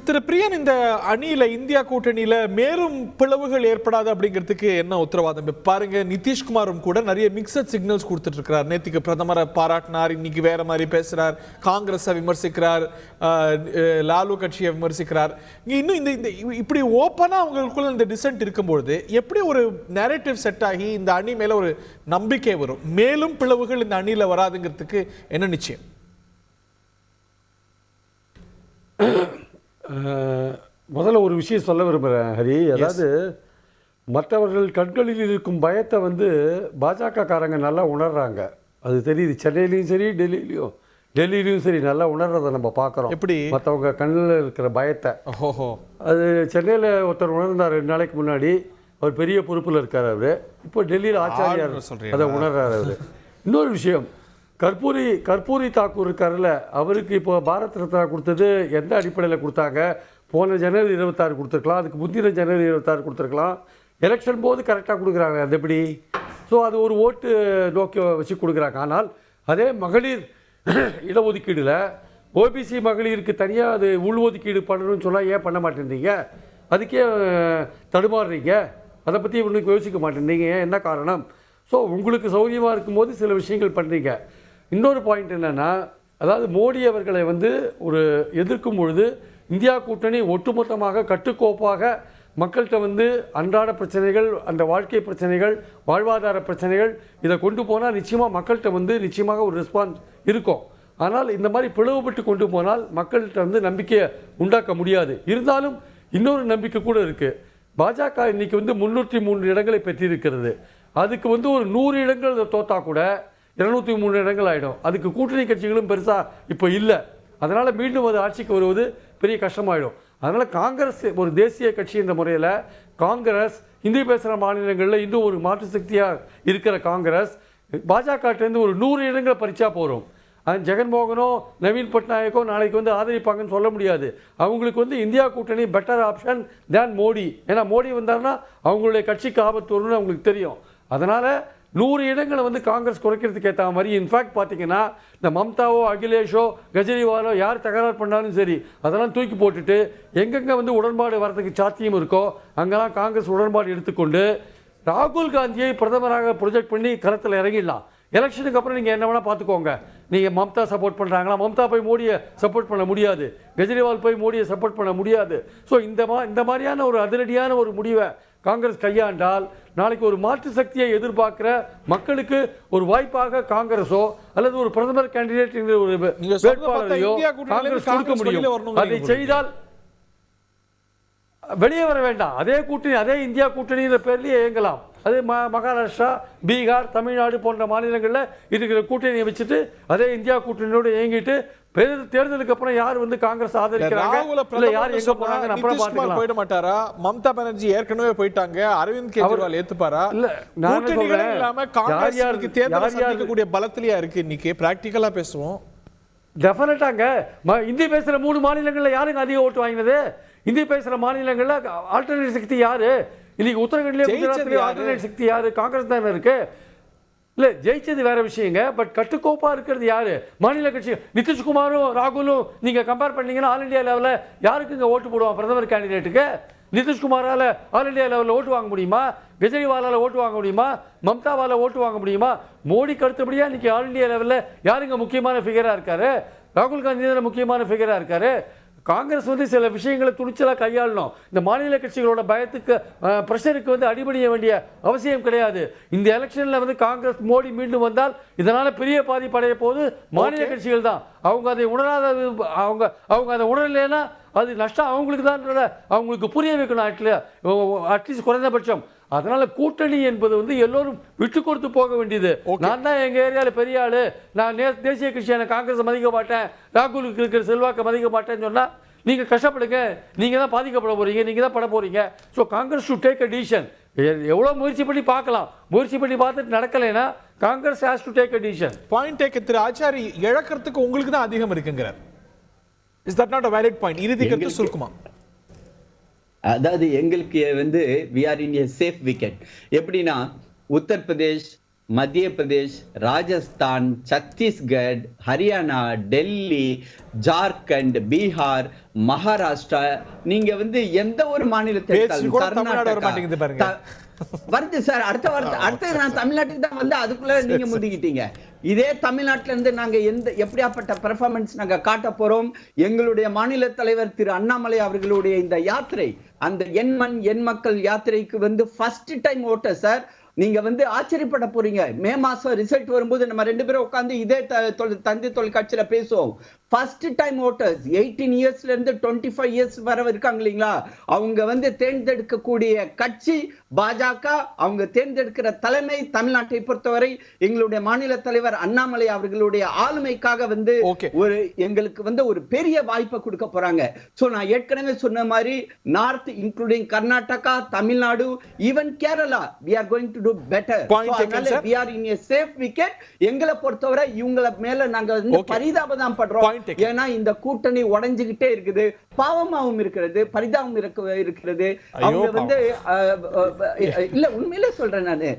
திரு பிரியன், இந்த அணியில இந்தியா கூட்டணியில மேலும் பிளவுகள் ஏற்படாது அப்படிங்கிறதுக்கு என்ன உத்தரவாதம்? பாருங்க, நிதிஷ்குமாரும் கூட நிறைய மிக்சட் சிக்னல்ஸ் கொடுத்துட்டு இருக்கிறார். நேத்திக்கு பிரதமரை பாராட்டினார், இன்னைக்கு வேற மாதிரி பேசுறார், காங்கிரஸை விமர்சிக்கிறார், லாலு கட்சியை விமர்சிக்கிறார். இன்னும் இந்த இப்படி ஓப்பனா அவங்களுக்குள்ள இந்த டிசென்ட் இருக்கும்போது எப்படி ஒரு நரேட்டிவ் செட் ஆகி இந்த அணி மேல ஒரு நம்பிக்கை வரும்? மேலும் பிளவுகள் இந்த அணியில வராதுங்கிறதுக்கு என்ன நிச்சயம்? முதல்ல ஒரு விஷயம் சொல்ல விரும்புகிறேன் ஹரி. அதாவது மற்றவர்கள் கண்களில் இருக்கும் பயத்தை வந்து பாஜக காரங்க நல்லா உணர்றாங்க. அது தெரியுது. சென்னையிலையும் சரி, டெல்லியிலையும் சரி நல்லா உணர்றதை நம்ம பார்க்குறோம். எப்படி மற்றவங்க கண்ணில் இருக்கிற பயத்தை. அது சென்னையில் ஒருத்தர் உணர்ந்தார் 2 நாளைக்கு முன்னாடி. அவர் பெரிய பொறுப்பில் இருக்கார். அவர் இப்போ டெல்லியில் ஆச்சாரியார் அதை உணர்றாரு. அவர் இன்னொரு விஷயம், கற்பூரி தாக்கூர் இருக்கார்ல, அவருக்கு இப்போ பாரத் ரத்னா கொடுத்தது எந்த அடிப்படையில் கொடுத்தாங்க? போன ஜனவரி 26 கொடுத்துருக்கலாம், அதுக்கு முந்தின ஜனவரி 26 கொடுத்துருக்கலாம். எலெக்ஷன் போது கரெக்டாக கொடுக்குறாங்க. அது எப்படி? ஸோ அது ஒரு ஓட்டு நோக்கி வச்சு கொடுக்குறாங்க. ஆனால் அதே மகளிர் இடஒதுக்கீடில் ஓபிசி மகளிருக்கு தனியாக அது உள்ஒதுக்கீடு பண்ணணும்னு சொன்னால் ஏன் பண்ண மாட்டேன்றீங்க? அதுக்கே தடுமாறுறீங்க. அதை பற்றி ஒன்றும் யோசிக்க மாட்டேன்றீங்க. என்ன காரணம்? ஸோ உங்களுக்கு சௌகரியமாக இருக்கும்போது சில விஷயங்கள் பண்ணுறீங்க. இன்னொரு பாயிண்ட் என்னென்னா, அதாவது மோடி அவர்களை வந்து ஒரு எதிர்க்கும் பொழுது இந்தியா கூட்டணி ஒட்டுமொத்தமாக கட்டுக்கோப்பாக மக்கள்கிட்ட வந்து அன்றாட பிரச்சனைகள், அந்த வாழ்க்கை பிரச்சனைகள், வாழ்வாதார பிரச்சனைகள், இதை கொண்டு போனால் நிச்சயமாக மக்கள்கிட்ட வந்து நிச்சயமாக ஒரு ரெஸ்பான்ஸ் இருக்கும். ஆனால் இந்த மாதிரி பிளவுபட்டு கொண்டு போனால் மக்கள்கிட்ட வந்து நம்பிக்கையை உண்டாக்க முடியாது. இருந்தாலும் இன்னொரு நம்பிக்கை கூட இருக்குது. பாஜக இன்னைக்கு வந்து 303 இடங்களை பெற்றிருக்கிறது. அதுக்கு வந்து ஒரு 100 இடங்கள் தோத்தா கூட 203 இடங்கள் ஆகிடும். அதுக்கு கூட்டணி கட்சிகளும் பெருசாக இப்போ இல்லை. அதனால் மீண்டும் அது ஆட்சிக்கு வருவது பெரிய கஷ்டமாயிடும். அதனால் காங்கிரஸ் ஒரு தேசிய கட்சி என்ற முறையில் காங்கிரஸ், இந்தி பேசுகிற மாநிலங்களில் இன்னும் ஒரு மாற்று சக்தியாக இருக்கிற காங்கிரஸ் பாஜகட்டேருந்து ஒரு 100 இடங்களை பறிச்சா போகிறோம். ஜெகன்மோகனோ நவீன் பட்நாயக்கோ நாளைக்கு வந்து ஆதரிப்பாங்கன்னு சொல்ல முடியாது. அவங்களுக்கு வந்து இந்தியா கூட்டணி பெட்டர் ஆப்ஷன் தேன் மோடி. ஏன்னா மோடி வந்தார்னா அவங்களுடைய கட்சிக்கு ஆபத்து வரும்னு அவங்களுக்கு தெரியும். அதனால் 100 இடங்களை வந்து காங்கிரஸ் குறைக்கிறதுக்கு ஏற்ற மாதிரி இன்ஃபேக்ட் பார்த்தீங்கன்னா இந்த மம்தாவோ அகிலேஷோ கெஜ்ரிவாலோ யார் தகராறு பண்ணாலும் சரி அதெல்லாம் தூக்கி போட்டுட்டு எங்கெங்கே வந்து உடன்பாடு வரதுக்கு சாத்தியம் இருக்கோ அங்கெல்லாம் காங்கிரஸ் உடன்பாடு எடுத்துக்கொண்டு ராகுல் காந்தியை பிரதமராக ப்ரொஜெக்ட் பண்ணி களத்தில் இறங்கிடலாம். எலெக்ஷனுக்கு அப்புறம் நீங்கள் என்ன வேணால் பார்த்துக்கோங்க. நீங்கள் மம்தா சப்போர்ட் பண்ணுறாங்களா, மம்தா போய் மோடியை சப்போர்ட் பண்ண முடியாது, கெஜ்ரிவால் போய் மோடியை சப்போர்ட் பண்ண முடியாது. ஸோ இந்த மாதிரியான ஒரு அதிரடியான ஒரு முடிவை காங்கிரஸ் கையாண்டால் நாளைக்கு ஒரு மாற்று சக்தியை எதிர்பார்க்கிற மக்களுக்கு ஒரு வாய்ப்பாக காங்கிரஸோ அல்லது ஒரு பிரதமர் கேண்டிடேட் என்கிற ஒரு வேட்பாளரையோ காங்கிரஸ் கொடுக்க முடியும். அதை செய்தால் வெளியே வர வேண்டாம். அதே கூட்டணி, அதே இந்தியா கூட்டணின்ற பேர்லேயே இயங்கலாம். அது மகாராஷ்டிரா, பீகார், தமிழ்நாடு போன்ற மாநிலங்களில் இருக்கிற கூட்டணியை வச்சுட்டு அதே இந்தியா கூட்டணியோடு இயங்கிட்டு தேர்தலுக்கு அப்புறம் யார் வந்து காங்கிரஸ் ஆதரிக்கிறாங்க இல்ல யார் எங்க போறாங்க அப்புறம் பாத்துக்கலாம். போயிட மாட்டாரா? மம்தா பானர்ஜி ஏற்கனவே போயிட்டாங்க, அரவிந்த் கெஜ்ரிவால் ஏத்துப்பாரா? இல்ல கூட்டணிகளே இல்லாம காங்கிரஸ்க்கு தேர்தல் சந்திக்கக்கூடிய பலத்திலேயே இருக்கு. இன்னைக்கு பிராக்டிகலா பேசுவோம். டெஃபினட்டாங்க. இந்தி பேசுற 3 மாநிலங்கள்ல யாருங்க அதிக ஓட்டு வாங்கினது? இந்தி பேசுற மாநிலங்கள்ல ஆல்டர்னேட் சக்தி யாரு? இன்னைக்கு உத்தரகண்ட்லயே குஜராத்லயே ஆல்டர்னேட் சக்தி யாரு? காங்கிரஸ் தானே இருக்கு. இல்ல ஜெயிச்சது வேற விஷயங்க. பட் கட்டுக்கோப்பா இருக்கிறது யாரு? மாநில கட்சி. நிதிஷ்குமாரும் ராகுலும் நீங்க கம்பேர் பண்ணீங்கன்னா ஆல் இண்டியா லெவலில் யாருக்குங்க ஓட்டு போடுவான் பிரதமர் கேண்டிடேட்டுக்கு? நிதிஷ்குமாரால ஆல் இண்டியா லெவலில் ஓட்டு வாங்க முடியுமா? கெஜ்ரிவாலால ஓட்டு வாங்க முடியுமா? மம்தாவால ஓட்டு வாங்க முடியுமா? மோடிக்கு அடுத்தபடியா இன்னைக்கு ஆல் இண்டியா லெவலில் யாருங்க முக்கியமான ஃபிகரா இருக்காரு? ராகுல் காந்தி தான் முக்கியமான ஃபிகரா இருக்காரு. காங்கிரஸ் வந்து சில விஷயங்களை துணிச்சலாக கையாளணும். இந்த மாநில கட்சிகளோட பயத்துக்கு பிரஷருக்கு வந்து அடிபணிய வேண்டிய அவசியம் கிடையாது. இந்த எலெக்ஷனில் வந்து காங்கிரஸ் மோடி மீண்டும் வந்தால் இதனால பெரிய பாதிப்படைய போது மாநில கட்சிகள் தான். அவங்க அதை உணராத, அவங்க அதை உணரலைன்னா அது நஷ்டம் அவங்களுக்கு தான் அவங்களுக்கு புரிய வைக்கணும் அட்லீஸ்ட் குறைந்தபட்சம். அதனால கூட்டணி என்பது வந்து எல்லோரும் விட்டு கொடுத்து போக வேண்டியது. நான் தான் எங்க ஏரியால பெரிய ஆளு, நான் தேசிய கட்சியான காங்கிரஸ் மதிக்க மாட்டேன், ராகுலுக்கு இருக்கிற செல்வாக்க மதிக்க மாட்டேன்னு சொன்னா நீங்க கஷ்டப்படுங்க, நீங்க தான் பாதிக்கப்பட போறீங்க, நீங்க தான் பட போறீங்க. So Congress to take a decision. எவ்வளவு முயற்சி பண்ணி பார்க்கலாம், முயற்சி பண்ணி பார்த்துட்டு நடக்கலைன்னா Congress has to take a decision. Point take. திரு ஆச்சாரி, இழக்கிறதுக்கு உங்களுக்கு தான் அதிகம் இருக்குங்கிறார். Is that not a valid point? இறுதி கருத்து சுருக்குமா? அதாவது எங்களுக்கு வந்து we are in a safe wicket. எப்படின்னா உத்தரப்பிரதேஷ், மத்திய பிரதேஷ், ராஜஸ்தான், சத்தீஸ்கர், ஹரியானா, டெல்லி, ஜார்க்கண்ட், பீகார், மகாராஷ்டிரா, நீங்க வந்து எந்த ஒரு மாநிலத்தை வருது சார். அடுத்த நான் தமிழ்நாட்டுக்கு தான் வந்து அதுக்குள்ள நீங்க முந்திக்கிட்டீங்க. இதே தமிழ்நாட்டில இருந்து நாங்க எப்படியாப்பட்ட பெர்ஃபார்மன்ஸ் நாங்க காட்ட போறோம். எங்களுடைய மாநில தலைவர் திரு அண்ணாமலை அவர்களுடைய இந்த யாத்திரை, அந்த என் மண் என் மக்கள் யாத்திரைக்கு வந்து ஃபர்ஸ்ட் டைம் ஓட்ட சார். நீங்க வந்து ஆச்சரியப்பட போறீங்க. மே மாசம் ரிசல்ட் வரும்போது நம்ம 2 பேரும் உட்கார்ந்து இதே தந்தி தொலைக்காட்சியில பேசுவோம். ஃபர்ஸ்ட் டைம் ஓட்டர்ஸ் 18 இயர்ஸ்ல இருந்து 25 இயர்ஸ் வர இருக்காங்க இல்லைங்களா, அவங்க வந்து தேர்ந்தெடுக்கக்கூடிய கட்சி பாஜக. அவங்க தேர்ந்தெடுக்கிற தலைமை தமிழ்நாட்டை பொறுத்தவரை எங்களுடைய மாநில தலைவர் அண்ணாமலை அவர்களுடைய ஆளுமைக்காக வந்து ஒரு எங்களுக்கு வந்து ஒரு பெரிய வாய்ப்பை கொடுக்க போறாங்க. சோ நான் ஏற்கனவே சொன்ன மாதிரி north including Karnataka, Tamil Nadu, even Kerala, we are going to do better. We are in a safe wicket. எங்களை பொறுத்தவரை இவங்கள மேல நாங்க வந்து பரிதாபம் படுறோம். ஏன்னா இந்த கூட்டணி உடைஞ்சுகிட்டே இருக்குது, பாவமாவும் இருக்கிறது, பரிதாபம் இருக்கிறது. அவங்க வந்து இல்ல உண்மையிலே சொல்றேன் நானு.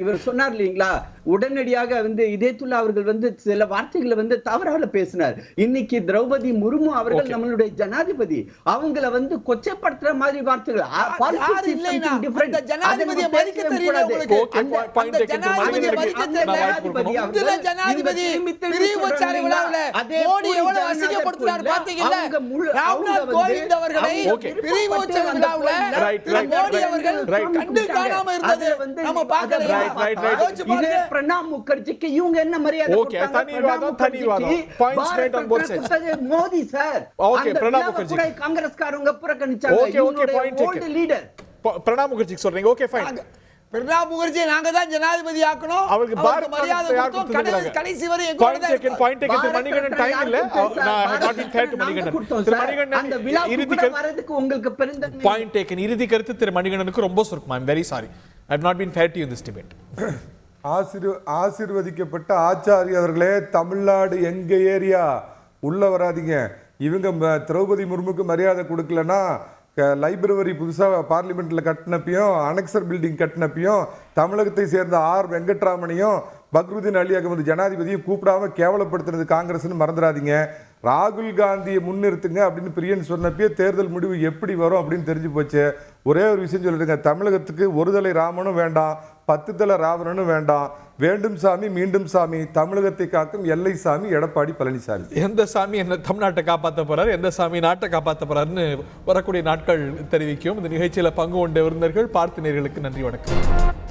இவர் சொன்னார் இல்லீங்களா, உடனடியாக வந்து இதேத்துல்லா அவர்கள் வந்து சில வார்த்தைகளை வந்து தவறாக பேசினார். இன்னைக்கு திரௌபதி முர்மு அவர்கள் நம்மளுடைய ஜனாதிபதி, அவங்கள வந்து கொச்சைப்படுத்துற மாதிரி வார்த்தைகள். பிரணாப் முகர்ஜிக்கு இவங்க என்ன மரியாதை மோடி சார் காங்கிரஸ்காரங்க புறக்கணிச்சாங்க. லீடர் பிரணாப் முகர்ஜி சொல்றீங்க. Okay fine. பிரணாப் முகர்ஜி நாங்க தான் ஜனாதிபதி ஆக்கணும். அவருக்கு மரியாதை கொடுத்தோம். கடைசி வரை பாயிண்ட் டேக்கன் மணிகண்டன் டைம் இல்ல. நான் not been fair to Manikandan. திரு மணிகண்டன் அந்த இறுதி கருத்துக்கு உங்களுக்கு பெருந்தன்மை. Point taken. இறுதி கருத்து திரு மணிகண்டனுக்கு ரொம்ப சுருக்கமா. I am very sorry. I have not been fair to you in this debate. ஆசீர்வதிக்கப்பட்ட ஆச்சாரி அவர்களே, தமிழ்நாடு எங்க ஏரியா, உள்ள வராதீங்க. இவங்க திரௌபதி முர்முக்கு மரியாதை கொடுக்கலன்னா லைப்ரரி புதுசாக பார்லிமெண்ட்டில் கட்டினப்பையும் அனெக்சர் பில்டிங் கட்டினப்பையும் தமிழகத்தை சேர்ந்த ஆர் வெங்கட்ராமனையும் பக்ருதீன் அலி அகமது ஜனாதிபதியும் கூப்பிடாம கேவலப்படுத்துறது காங்கிரஸ்னு மறந்துடாதீங்க. ராகுல் காந்தியை முன்னிறுத்துங்க அப்படின்னு பிரியன் சொன்னப்பயே தேர்தல் முடிவு எப்படி வரும் அப்படின்னு தெரிஞ்சு போச்சு. ஒரே ஒரு விஷயம் சொல்லிடுங்க, தமிழகத்துக்கு ஒரு தலை ராமனும் வேண்டாம், 10 தலை ராவணனும் வேண்டாம். வேண்டும் சாமி மீண்டும் சாமி, தமிழகத்தை காக்கும் எல்லை சாமி எடப்பாடி பழனிசாமி. எந்த சாமி என்ன தமிழ்நாட்டை காப்பாற்ற போறாரு, எந்த சாமி நாட்டை காப்பாற்ற போறாருன்னு வரக்கூடிய நாட்கள் தெரிவிக்கும். இந்த நிகழ்ச்சியில பங்கு கொண்ட விருந்தினர்கள் பார்த்தினர்களுக்கு நன்றி, வணக்கம்.